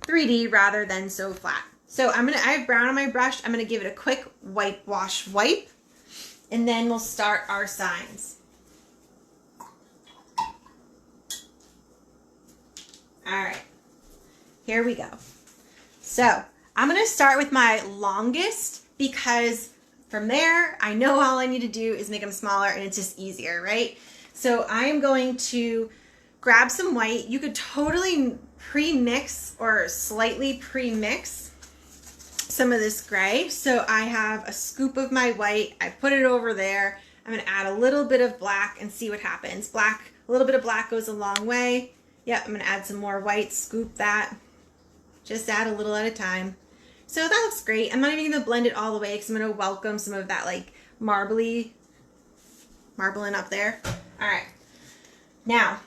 3D rather than so flat. So I have brown on my brush. I'm going to give it a quick wipe, and then we'll start our signs. All right, here we go. So I'm going to start with my longest because from there, I know all I need to do is make them smaller and it's just easier, right? So I am going to grab some white. You could totally pre-mix or slightly pre-mix some of this gray. So I have a scoop of my white. I put it over there. I'm going to add a little bit of black and see what happens. A little bit of black goes a long way. Yep, I'm going to add some more white, scoop that. Just add a little at a time. So that looks great. I'm not even going to blend it all the way because I'm going to welcome some of that like marbling up there. All right. Now,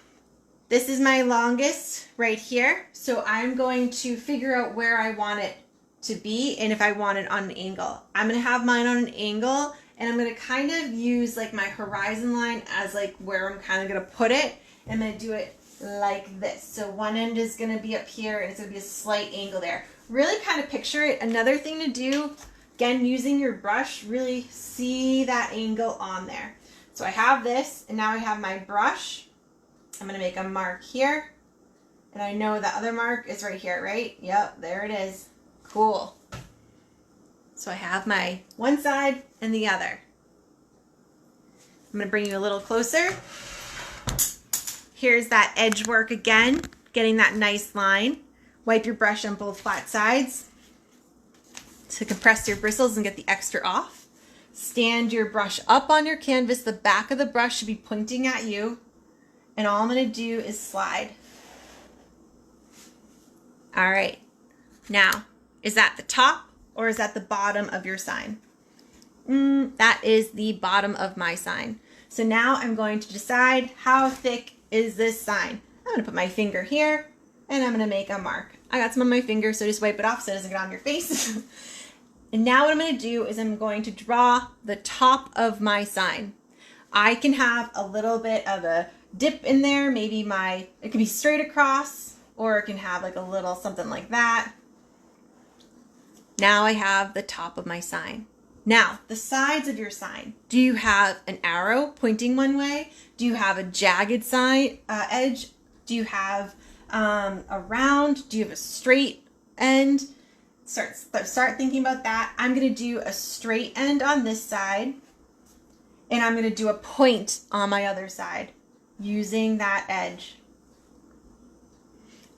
this is my longest right here. So I'm going to figure out where I want it to be and if I want it on an angle. I'm going to have mine on an angle and I'm going to kind of use like my horizon line as like where I'm kind of going to put it. I'm going to do it like this. So one end is going to be up here and it's going to be a slight angle there. Really kind of picture it. Another thing to do, again, using your brush, really see that angle on there. So I have this and now I have my brush. I'm going to make a mark here and I know the other mark is right here, right? Yep, there it is. Cool. So I have my one side and the other. I'm going to bring you a little closer. Here's that edge work again, getting that nice line. Wipe your brush on both flat sides to compress your bristles and get the extra off. Stand your brush up on your canvas. The back of the brush should be pointing at you. And all I'm going to do is slide. All right. Now, is that the top or is that the bottom of your sign? That is the bottom of my sign. So now I'm going to decide how thick is this sign. I'm going to put my finger here and I'm going to make a mark. I got some on my finger, so just wipe it off so it doesn't get on your face. And now what I'm going to do is I'm going to draw the top of my sign. I can have a little bit of a dip in there. Maybe it can be straight across or it can have like a little something like that. Now I have the top of my sign. Now, the sides of your sign. Do you have an arrow pointing one way? Do you have a jagged side edge? Do you have a round? Do you have a straight end? Start thinking about that. I'm going to do a straight end on this side, and I'm going to do a point on my other side using that edge.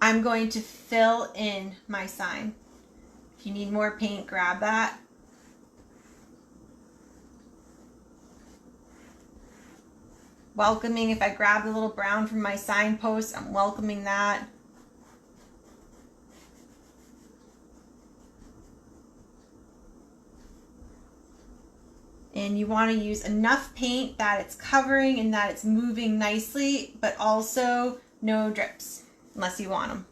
I'm going to fill in my sign. If you need more paint, grab that. Welcoming, if I grab the little brown from my signpost, I'm welcoming that. And you want to use enough paint that it's covering and that it's moving nicely, but also no drips, unless you want them.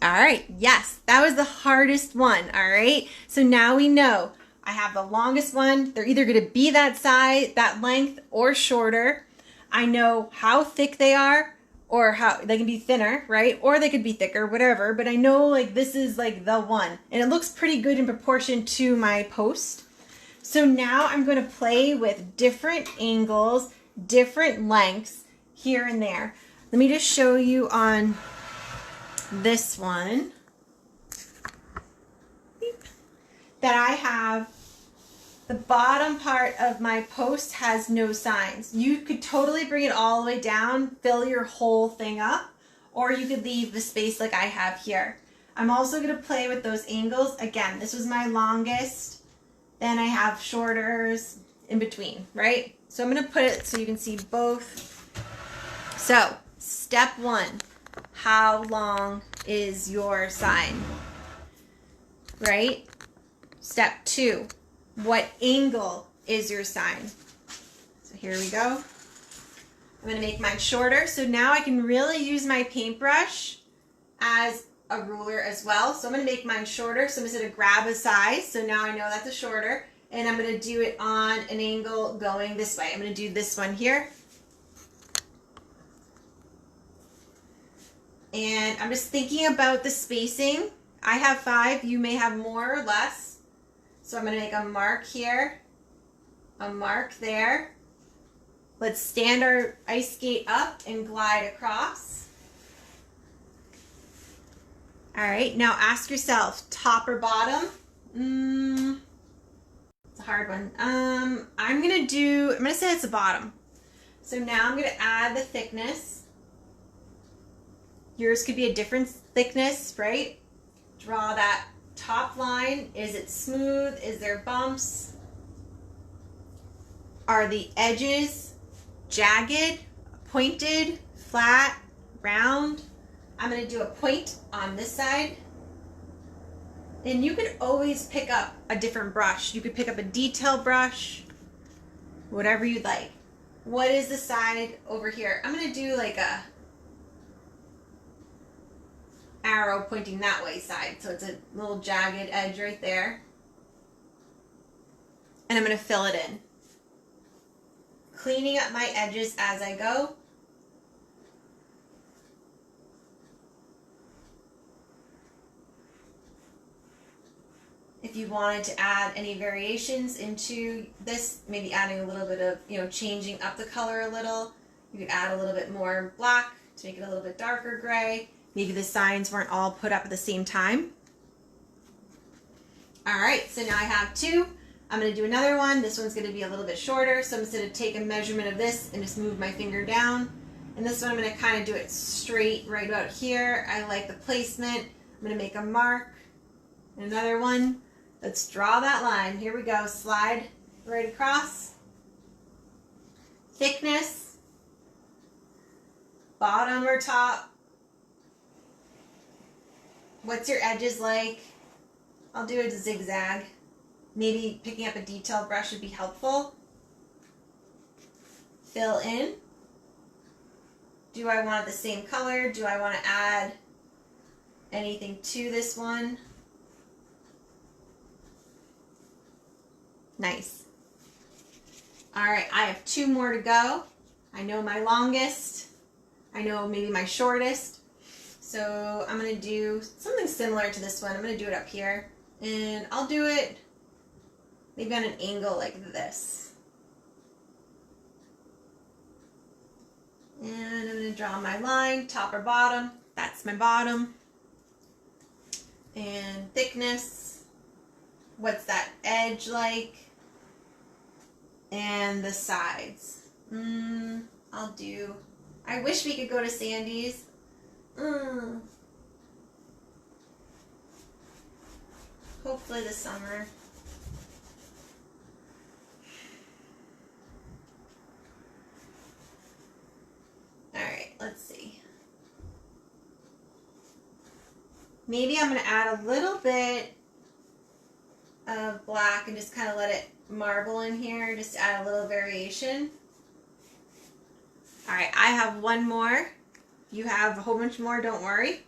All right, yes, that was the hardest one, all right? So now we know I have the longest one. They're either going to be that size, that length, or shorter. I know how thick they are, or how they can be thinner, right? Or they could be thicker, whatever. But I know like this is like the one, and it looks pretty good in proportion to my post. So now I'm going to play with different angles, different lengths here and there. Let me just show you on this one that I have. The bottom part of my post has no signs. You could totally bring it all the way down, fill your whole thing up, or you could leave the space like I have here. I'm also going to play with those angles. Again, this was my longest. then I have shorters in between, right? So I'm going to put it so you can see both. So step 1, how long is your sign, right? Step 2, what angle is your sign? So here we go. I'm going to make mine shorter. So now I can really use my paintbrush as a ruler as well. So I'm going to make mine shorter. So I'm just going to grab a size. So now I know that's a shorter. And I'm going to do it on an angle going this way. I'm going to do this one here. And I'm just thinking about the spacing. I have 5. You may have more or less. So I'm going to make a mark here. A mark there. Let's stand our ice skate up and glide across. All right, now ask yourself, top or bottom? It's a hard one. I'm gonna say it's the bottom. So now I'm gonna add the thickness. Yours could be a different thickness, right? Draw that top line. Is it smooth? Is there bumps? Are the edges jagged, pointed, flat, round? I'm going to do a point on this side. And you could always pick up a different brush. You could pick up a detail brush, whatever you'd like. What is the side over here? I'm going to do like a arrow pointing that way side. So it's a little jagged edge right there. And I'm going to fill it in. Cleaning up my edges as I go. If you wanted to add any variations into this, maybe adding a little bit of, changing up the color a little, you could add a little bit more black to make it a little bit darker gray. Maybe the signs weren't all put up at the same time. All right, so now I have 2. I'm going to do another one. This one's going to be a little bit shorter, so I'm just going to take a measurement of this and just move my finger down. And this one I'm going to kind of do it straight right about here. I like the placement. I'm going to make a mark. And another one. Let's draw that line. Here we go. Slide right across. Thickness. Bottom or top. What's your edges like? I'll do a zigzag. Maybe picking up a detail brush would be helpful. Fill in. Do I want it the same color? Do I want to add anything to this one? Nice. All right, I have 2 more to go. I know my longest. I know maybe my shortest. So I'm going to do something similar to this one. I'm going to do it up here. And I'll do it maybe on an angle like this. And I'm going to draw my line, top or bottom. That's my bottom. And thickness. What's that edge like? And the sides. I wish we could go to Sandy's. Hopefully this summer. Alright, let's see. Maybe I'm going to add a little bit of black and just kind of let it marble in here, just to add a little variation. Alright, I have 1 more. You have a whole bunch more, don't worry.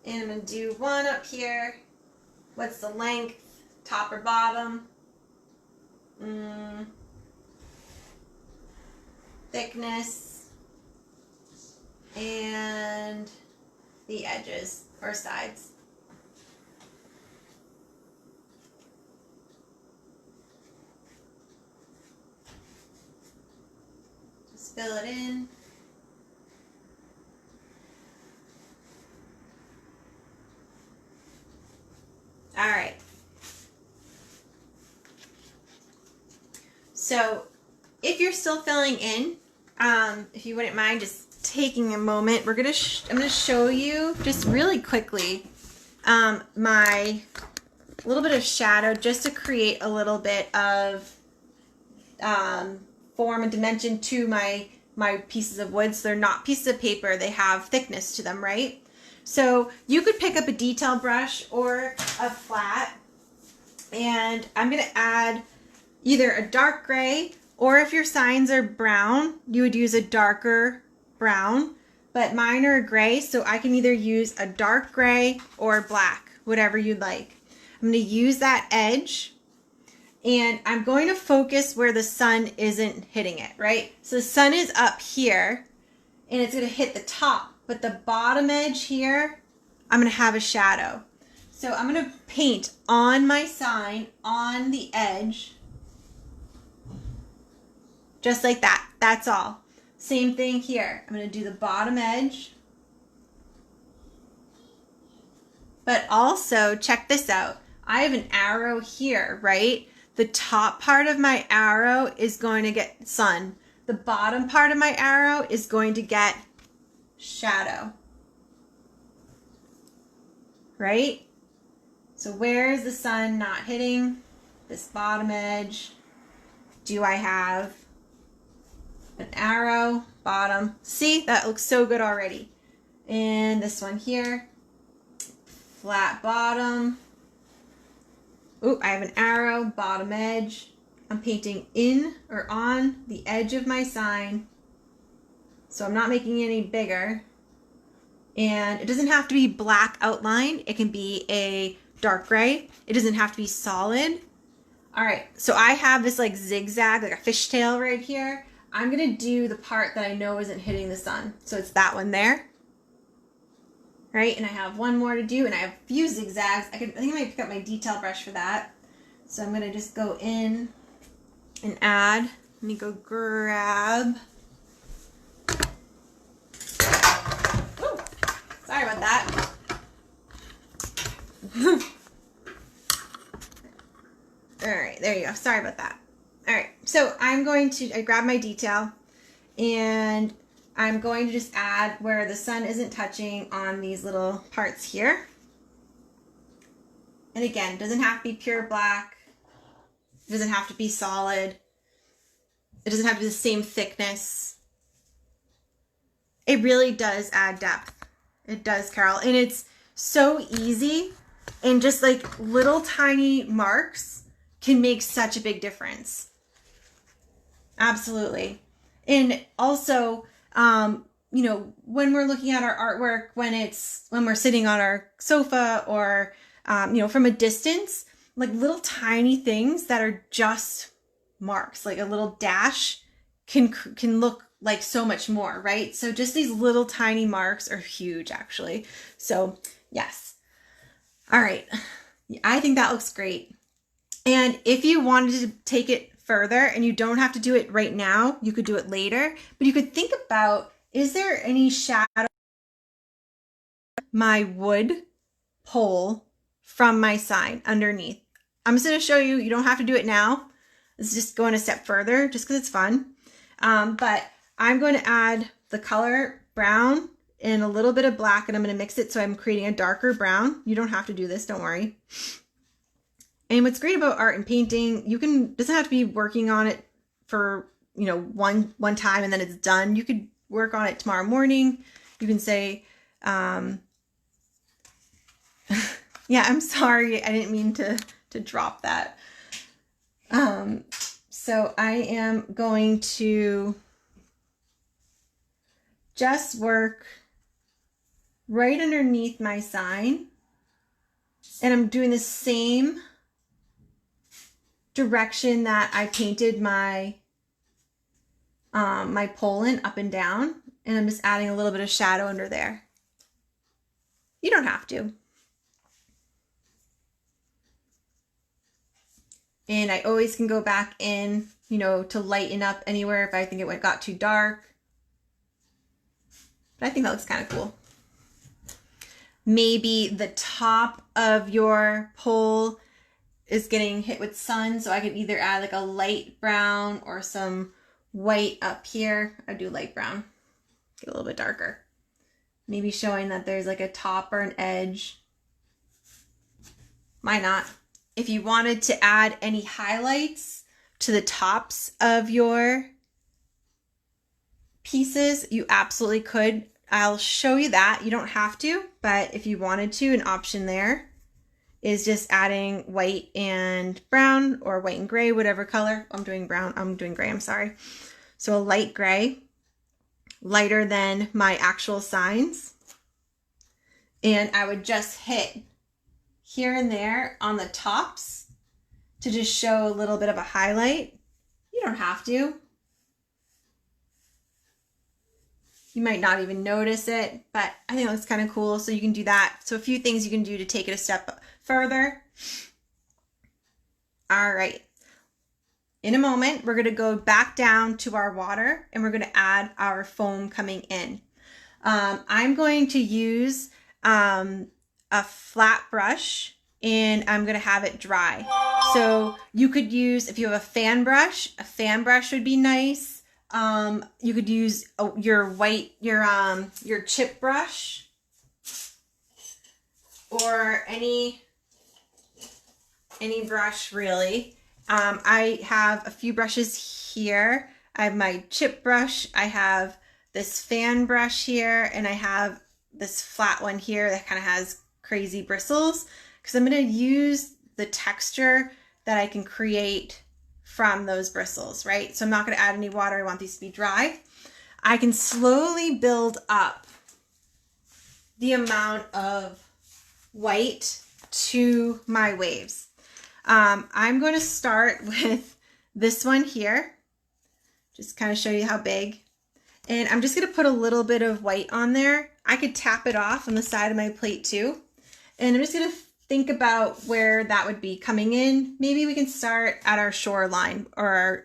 And I'm going to do one up here. What's the length? Top or bottom? Thickness. And the edges or sides. Just fill it in. All right. So if you're still filling in, if you wouldn't mind just taking a moment, I'm gonna show you just really quickly my a little bit of shadow just to create a little bit of form and dimension to my pieces of wood. So they're not pieces of paper, they have thickness to them, right? So you could pick up a detail brush or a flat, and I'm going to add either a dark gray, or if your signs are brown, you would use a darker brown, but mine are gray, so I can either use a dark gray or black, whatever you'd like. I'm going to use that edge, and I'm going to focus where the sun isn't hitting it, right? So the sun is up here, and it's going to hit the top, but the bottom edge here, I'm going to have a shadow. So I'm going to paint on my sign on the edge, just like that. That's all. Same thing here. I'm going to do the bottom edge. But also, check this out. I have an arrow here, right? The top part of my arrow is going to get sun. The bottom part of my arrow is going to get shadow. Right? So where is the sun not hitting? This bottom edge. Do I have an arrow? Bottom. See? That looks so good already. And this one here. Flat bottom. Ooh, I have an arrow, bottom edge. I'm painting in or on the edge of my sign. So I'm not making it any bigger. And it doesn't have to be black outline. It can be a dark gray. It doesn't have to be solid. All right, so I have this like zigzag, like a fishtail right here. I'm gonna do the part that I know isn't hitting the sun. So it's that one there. Right, and I have one more to do, and I have a few zigzags. I think I might pick up my detail brush for that. So I'm gonna just go in and add. Let me go grab. Ooh, sorry about that. All right, there you go. Sorry about that. All right, so I grab my detail, and I'm going to just add where the sun isn't touching on these little parts here. And again, it doesn't have to be pure black. It doesn't have to be solid. It doesn't have to be the same thickness. It really does add depth. It does, Carol. And it's so easy, and just like little tiny marks can make such a big difference. Absolutely. And also, you know, when we're looking at our artwork, when we're sitting on our sofa or, you know, from a distance, like little tiny things that are just marks, like a little dash can look like so much more, right? So just these little tiny marks are huge, actually. So yes. All right. I think that looks great. And if you wanted to take it further, and you don't have to do it right now, you could do it later, but you could think about, is there any shadow my wood pole from my sign underneath? I'm just going to show you. You don't have to do it now. This is just going a step further just because it's fun. But I'm going to add the color brown and a little bit of black, and I'm going to mix it so I'm creating a darker brown. You don't have to do this, don't worry. And what's great about art and painting, doesn't have to be working on it for, you know, one time and then it's done. You could work on it tomorrow morning. You can say, yeah, I'm sorry, I didn't mean to drop that. So I am going to just work right underneath my sign, and I'm doing the same direction that I painted my my pole in, up and down, and I'm just adding a little bit of shadow under there. You don't have to. And I always can go back in, you know, to lighten up anywhere if I think it got too dark. But I think that looks kind of cool. Maybe the top of your pole is getting hit with sun, so I could either add like a light brown or some white up here. I do light brown, get a little bit darker. Maybe showing that there's like a top or an edge. Why not? If you wanted to add any highlights to the tops of your pieces, you absolutely could. I'll show you that. You don't have to, but if you wanted to, an option there is just adding white and brown, or white and gray, whatever color. I'm doing brown, I'm doing gray, I'm sorry. So a light gray, lighter than my actual signs. And I would just hit here and there on the tops to just show a little bit of a highlight. You don't have to. You might not even notice it, but I think it looks kind of cool. So you can do that. So a few things you can do to take it a step further. All right. In a moment, we're going to go back down to our water and we're going to add our foam coming in. I'm going to use a flat brush and I'm going to have it dry. So you could use, if you have a fan brush would be nice. You could use your chip brush or any brush really. I have a few brushes here. I have my chip brush, I have this fan brush here, and I have this flat one here that kind of has crazy bristles, because I'm going to use the texture that I can create from those bristles, right? So I'm not going to add any water. I want these to be dry. I can slowly build up the amount of white to my waves. I'm going to start with this one here, just kind of show you how big. And I'm just going to put a little bit of white on there. I could tap it off on the side of my plate too. And I'm just going to think about where that would be coming in. Maybe we can start at our shoreline, or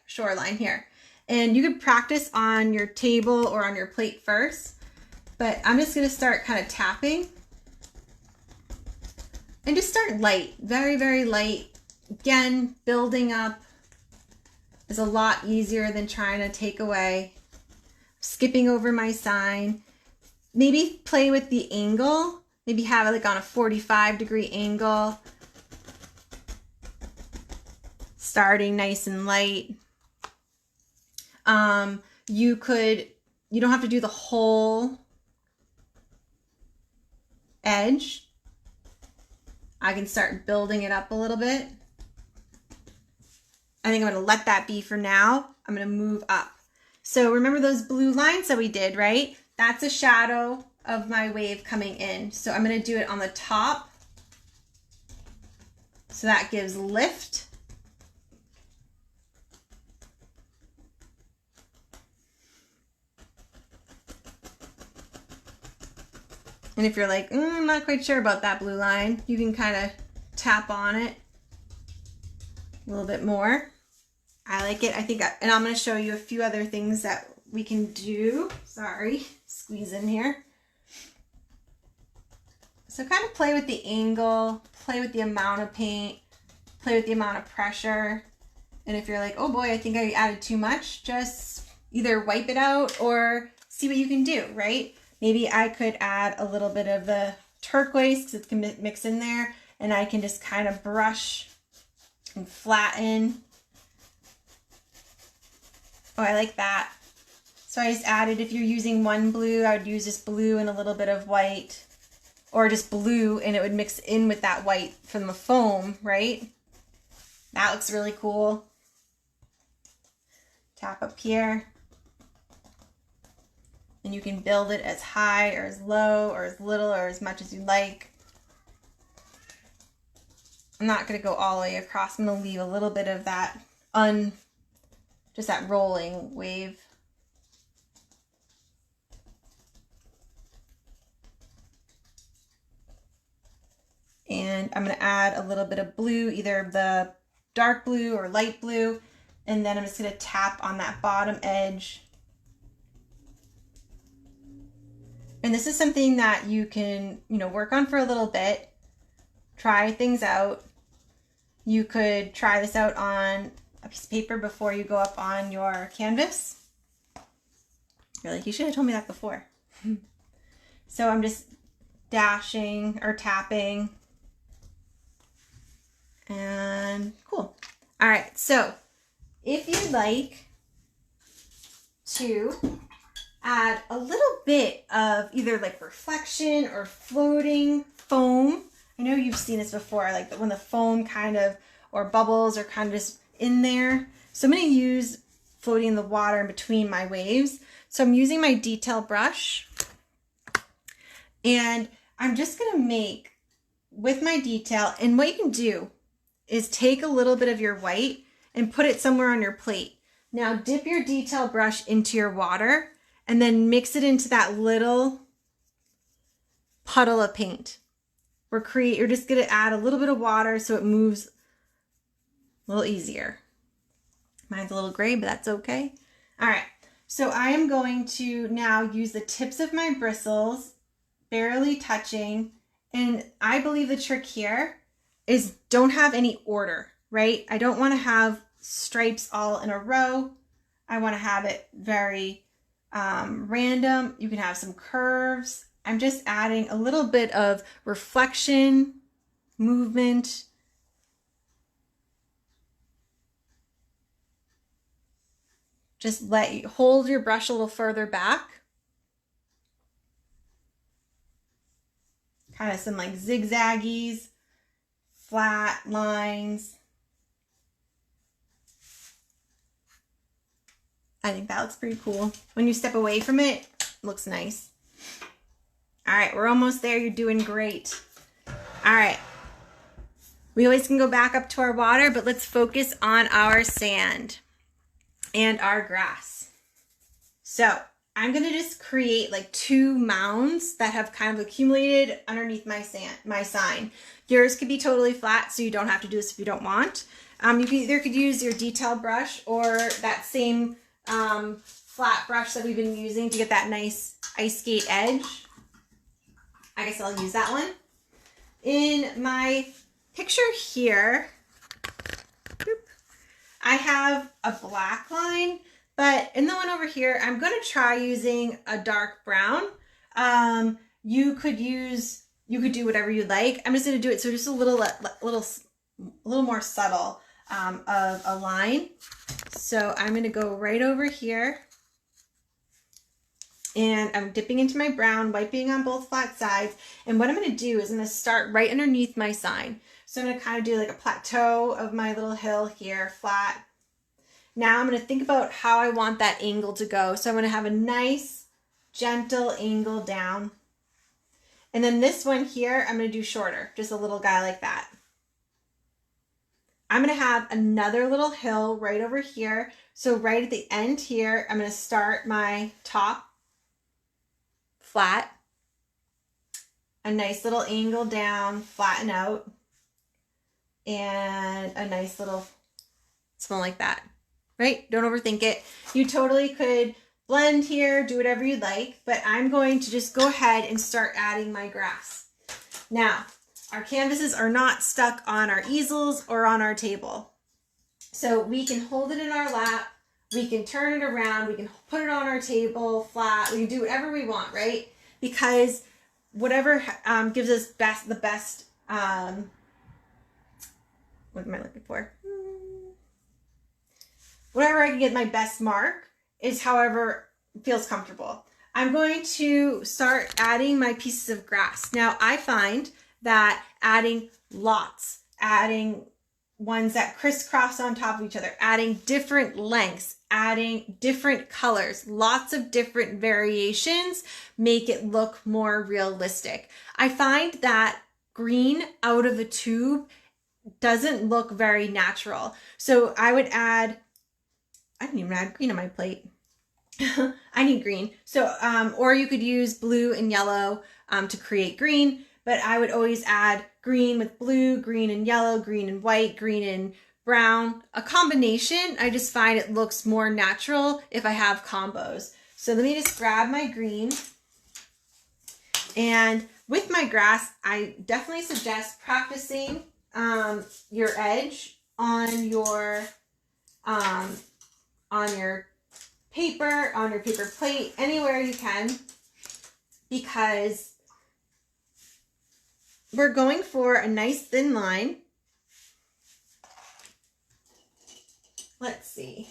shoreline here. And you could practice on your table or on your plate first, but I'm just going to start kind of tapping and just start light, very, very light. Again, building up is a lot easier than trying to take away. Skipping over my sign. Maybe play with the angle. Maybe have it like on a 45-degree angle. Starting nice and light. You don't have to do the whole edge. I can start building it up a little bit. I think I'm going to let that be for now. I'm going to move up. So remember those blue lines that we did, right? That's a shadow of my wave coming in. So I'm going to do it on the top. So that gives lift. And if you're like, I'm not quite sure about that blue line, you can kind of tap on it a little bit more. I like it. And I'm going to show you a few other things that we can do. Sorry, squeeze in here. So kind of play with the angle, play with the amount of paint, play with the amount of pressure. And if you're like, oh boy, I think I added too much, just either wipe it out or see what you can do, right? Maybe I could add a little bit of the turquoise because it can mix in there, and I can just kind of brush and flatten. Oh, I like that. So I just added, if you're using one blue, I would use this blue and a little bit of white, or just blue and it would mix in with that white from the foam, right? That looks really cool. Tap up here. And you can build it as high or as low or as little or as much as you like. I'm not going to go all the way across. I'm going to leave a little bit of that just that rolling wave. And I'm going to add a little bit of blue, either the dark blue or light blue. And then I'm just going to tap on that bottom edge. And this is something that you can, work on for a little bit. Try things out. You could try this out on a piece of paper before you go up on your canvas. You're like, you should have told me that before. So I'm just dashing or tapping. And cool. All right, so if you'd like to add a little bit of either like reflection or floating foam. I know you've seen this before, like when the foam kind of, or bubbles are kind of just in there. So I'm going to use floating in the water in between my waves. So I'm using my detail brush, and I'm just going to make with my detail. And what you can do is take a little bit of your white and put it somewhere on your plate. Now dip your detail brush into your water and then mix it into that little puddle of paint. You're just going to add a little bit of water so it moves a little easier. Mine's a little gray, but that's okay. All right, so I am going to now use the tips of my bristles, barely touching. And I believe the trick here is don't have any order, right? I don't want to have stripes all in a row. I want to have it very random. You can have some curves. I'm just adding a little bit of reflection, movement. Just hold your brush a little further back. Kind of some like zigzaggies, flat lines. I think that looks pretty cool. When you step away from it, it looks nice. All right, we're almost there. You're doing great. All right. We always can go back up to our water, but let's focus on our sand and our grass. So I'm gonna just create like 2 mounds that have kind of accumulated underneath my sign. Yours could be totally flat, so you don't have to do this if you don't want. You could use your detail brush or that same flat brush that we've been using to get that nice ice skate edge. I guess I'll use that one. In my picture here, I have a black line, but in the one over here, I'm going to try using a dark brown. You could do whatever you like. I'm just going to do it so just a little more subtle of a line. So I'm going to go right over here, and I'm dipping into my brown, wiping on both flat sides. And what I'm going to do is I'm going to start right underneath my sign. So I'm going to kind of do like a plateau of my little hill here, flat. Now I'm going to think about how I want that angle to go. So I'm going to have a nice, gentle angle down. And then this one here, I'm going to do shorter, just a little guy like that. I'm going to have another little hill right over here. So right at the end here, I'm going to start my top flat, a nice little angle down, flatten out, and a nice little smell like that, right? Don't overthink it. You totally could blend here, do whatever you'd like, but I'm going to just go ahead and start adding my grass. Now, our canvases are not stuck on our easels or on our table. So we can hold it in our lap, we can turn it around, we can put it on our table flat, we can do whatever we want, right? Because whatever gives us the best, what am I looking for? Whatever I can get my best mark is however feels comfortable. I'm going to start adding my pieces of grass. Now I find that adding lots, adding ones that crisscross on top of each other, adding different lengths, adding different colors, lots of different variations make it look more realistic. I find that green out of the tube doesn't look very natural. So I would add, I didn't even add green on my plate. I need green. So, or you could use blue and yellow to create green, but I would always add green with blue, green and yellow, green and white, green and brown. A combination, I just find it looks more natural if I have combos. So let me just grab my green. And with my grass, I definitely suggest practicing your edge on your paper, on your paper plate, anywhere you can, because we're going for a nice thin line. let's see.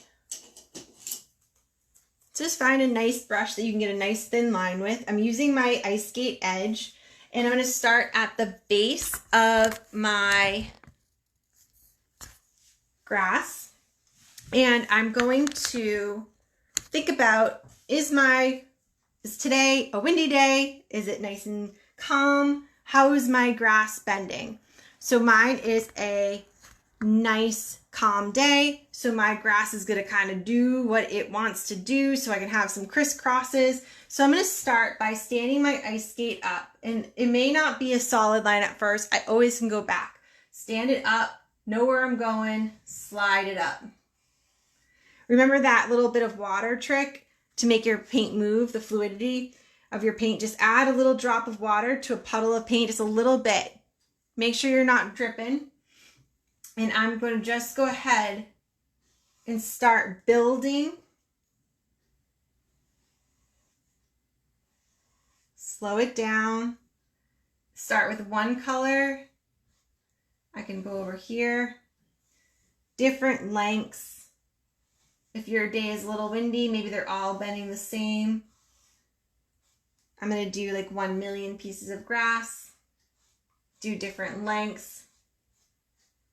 Just find a nice brush that you can get a nice thin line with. I'm using my ice skate edge, and I'm going to start at the base of my grass, and I'm going to think about, is today a windy day? Is it nice and calm? How is my grass bending? So mine is a nice calm day, so my grass is going to kind of do what it wants to do, so I can have some crisscrosses. So I'm going to start by standing my ice skate up, and it may not be a solid line at first. I always can go back, stand it up, know where I'm going, slide it up. Remember that little bit of water trick to make your paint move, the fluidity of your paint. Just add a little drop of water to a puddle of paint, just a little bit. Make sure you're not dripping. And I'm going to just go ahead and start building. Slow it down. Start with one color. I can go over here. Different lengths. If your day is a little windy, maybe they're all bending the same. I'm going to do like 1 million pieces of grass. Do different lengths.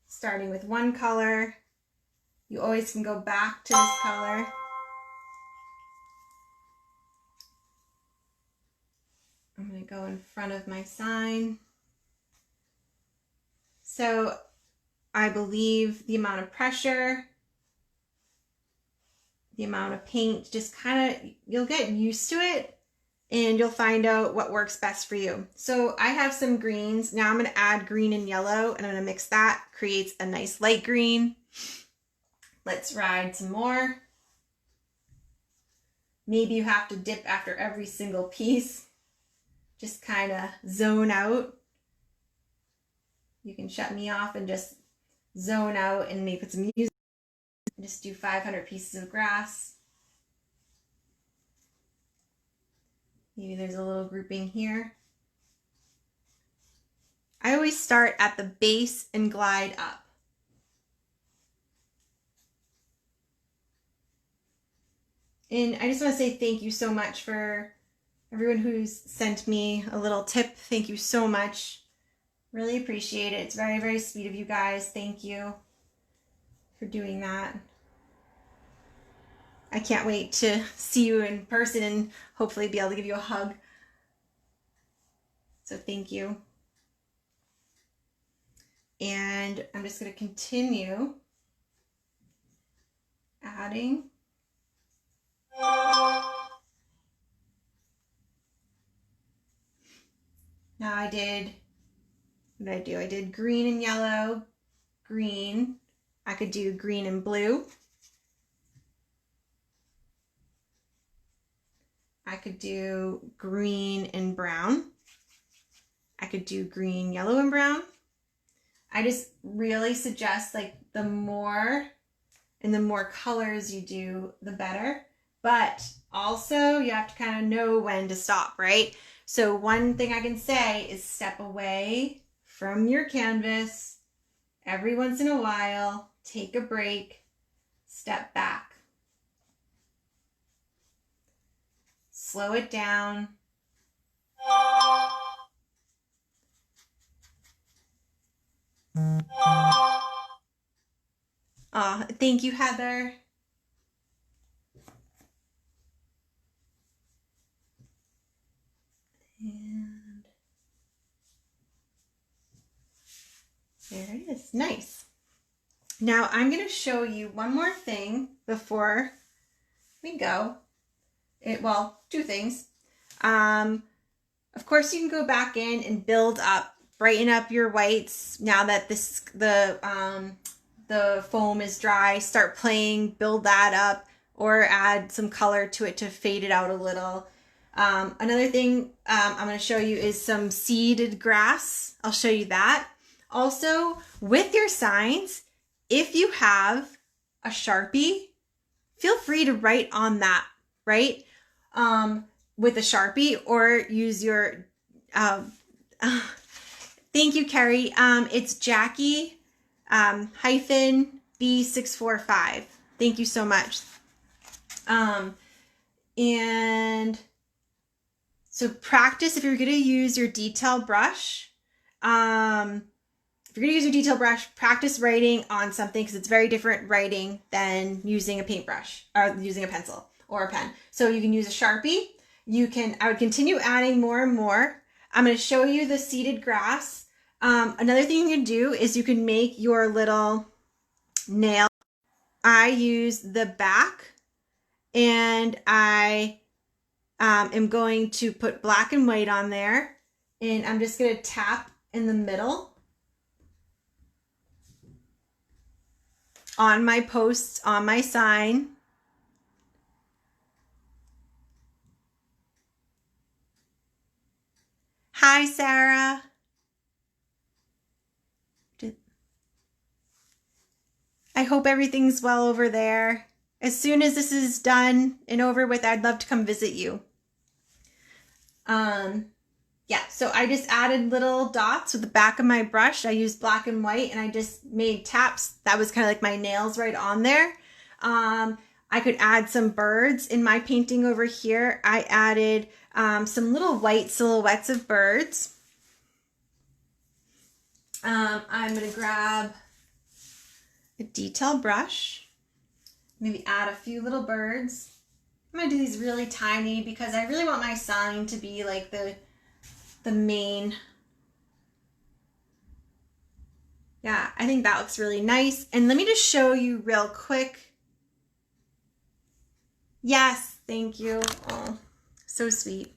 Starting with one color. You always can go back to this color. I'm going to go in front of my sign. So I believe the amount of pressure, the amount of paint, just kind of, you'll get used to it and you'll find out what works best for you. So I have some greens. Now I'm going to add green and yellow, and I'm going to mix that. Creates a nice light green. Let's ride some more. Maybe you have to dip after every single piece. Just kind of zone out. You can shut me off and just zone out and maybe put some music. Just do 500 pieces of grass. Maybe there's a little grouping here. I always start at the base and glide up. And I just want to say thank you so much for everyone who's sent me a little tip. Thank you so much. Really appreciate it. It's very, very sweet of you guys. Thank you for doing that. I can't wait to see you in person and hopefully be able to give you a hug. So thank you. And I'm just going to continue adding. Now what did I do? I did green and yellow, green. I could do green and blue. I could do green and brown. I could do green, yellow, and brown. I just really suggest like the more colors you do, the better. But also you have to kind of know when to stop, right? So one thing I can say is step away from your canvas every once in a while, take a break, step back. Slow it down. Oh, thank you, Heather. And there it is. Nice. Now I'm going to show you one more thing before we go. Well, two things. Of course, you can go back in and build up, brighten up your whites now that the foam is dry. Start playing, build that up, or add some color to it to fade it out a little. Another thing I'm going to show you is some seeded grass. I'll show you that. Also, with your signs, if you have a Sharpie, feel free to write on that, right? With a Sharpie, or use your, thank you, Carrie. It's Jackie, -B645. Thank you so much. And so practice if you're going to use your detail brush. If you're going to use your detail brush, practice writing on something because it's very different writing than using a paintbrush or using a pencil or a pen. So you can use a Sharpie. I would continue adding more and more. I'm going to show you the seeded grass. Another thing you can do is you can make your little nail. I use the back, and I am going to put black and white on there, and I'm just going to tap in the middle on my posts, on my sign. Hi, Sarah. I hope everything's well over there. As soon as this is done and over with, I'd love to come visit you. Yeah, so I just added little dots with the back of my brush. I used black and white, and I just made taps. That was kind of like my nails right on there. I could add some birds in my painting over here. I added some little white silhouettes of birds. I'm going to grab a detail brush, maybe add a few little birds. I'm going to do these really tiny because I really want my sign to be like the main. Yeah, I think that looks really nice. And let me just show you real quick. Yes, thank you. Oh, so sweet.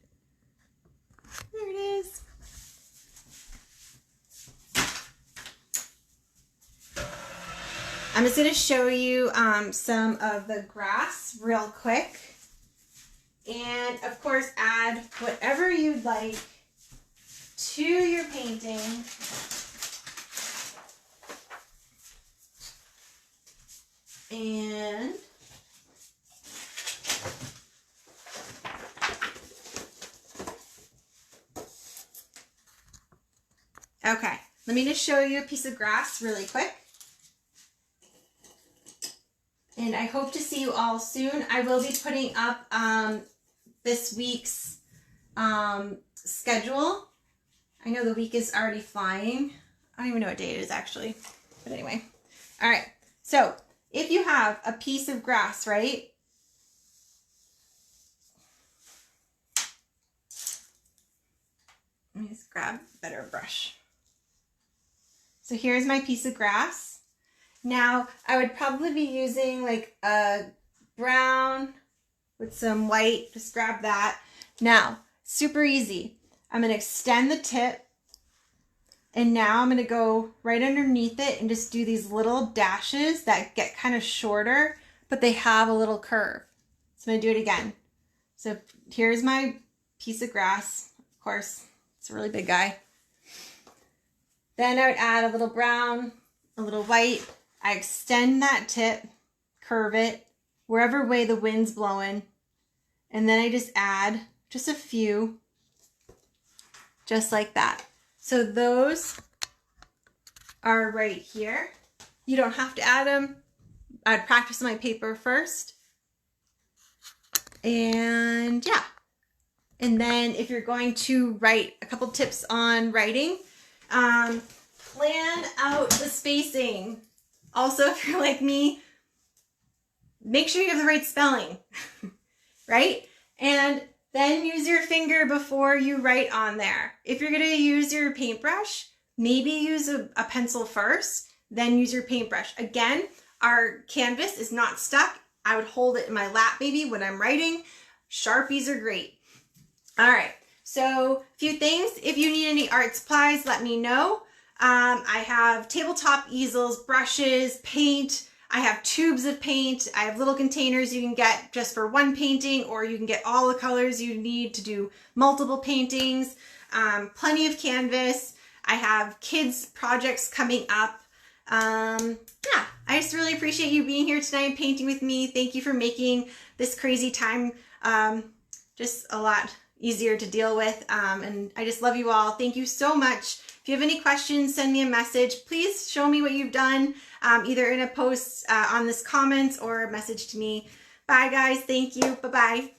There it is. I'm just going to show you some of the grass real quick. And of course, add whatever you'd like to your painting. And okay, let me just show you a piece of grass really quick. And I hope to see you all soon. I will be putting up this week's schedule. I know the week is already flying. I don't even know what day it is actually. But anyway. All right. So if you have a piece of grass, right? Let me just grab a better brush. So here's my piece of grass. Now, I would probably be using like a brown with some white. Just grab that. Now, super easy. I'm going to extend the tip. And now I'm going to go right underneath it and just do these little dashes that get kind of shorter, but they have a little curve. So I'm going to do it again. So here's my piece of grass. Of course, it's a really big guy. Then I would add a little brown, a little white. I extend that tip, curve it, wherever way the wind's blowing. And then I just add just a few, just like that. So those are right here. You don't have to add them. I'd practice my paper first. And yeah. And then if you're going to write, a couple tips on writing, plan out the spacing. Also, if you're like me, make sure you have the right spelling, right? And then use your finger before you write on there. If you're going to use your paintbrush, maybe use a pencil first, then use your paintbrush. Again, our canvas is not stuck. I would hold it in my lap maybe when I'm writing. Sharpies are great. All right, so a few things. If you need any art supplies, let me know. I have tabletop easels, brushes, paint. I have tubes of paint. I have little containers you can get just for one painting, or you can get all the colors you need to do multiple paintings. Plenty of canvas. I have kids projects coming up. Yeah, I just really appreciate you being here tonight and painting with me. Thank you for making this crazy time just a lot easier to deal with. And I just love you all. Thank you so much. If you have any questions, send me a message. Please show me what you've done, either in a post on this comments or a message to me. Bye guys, thank you, bye-bye.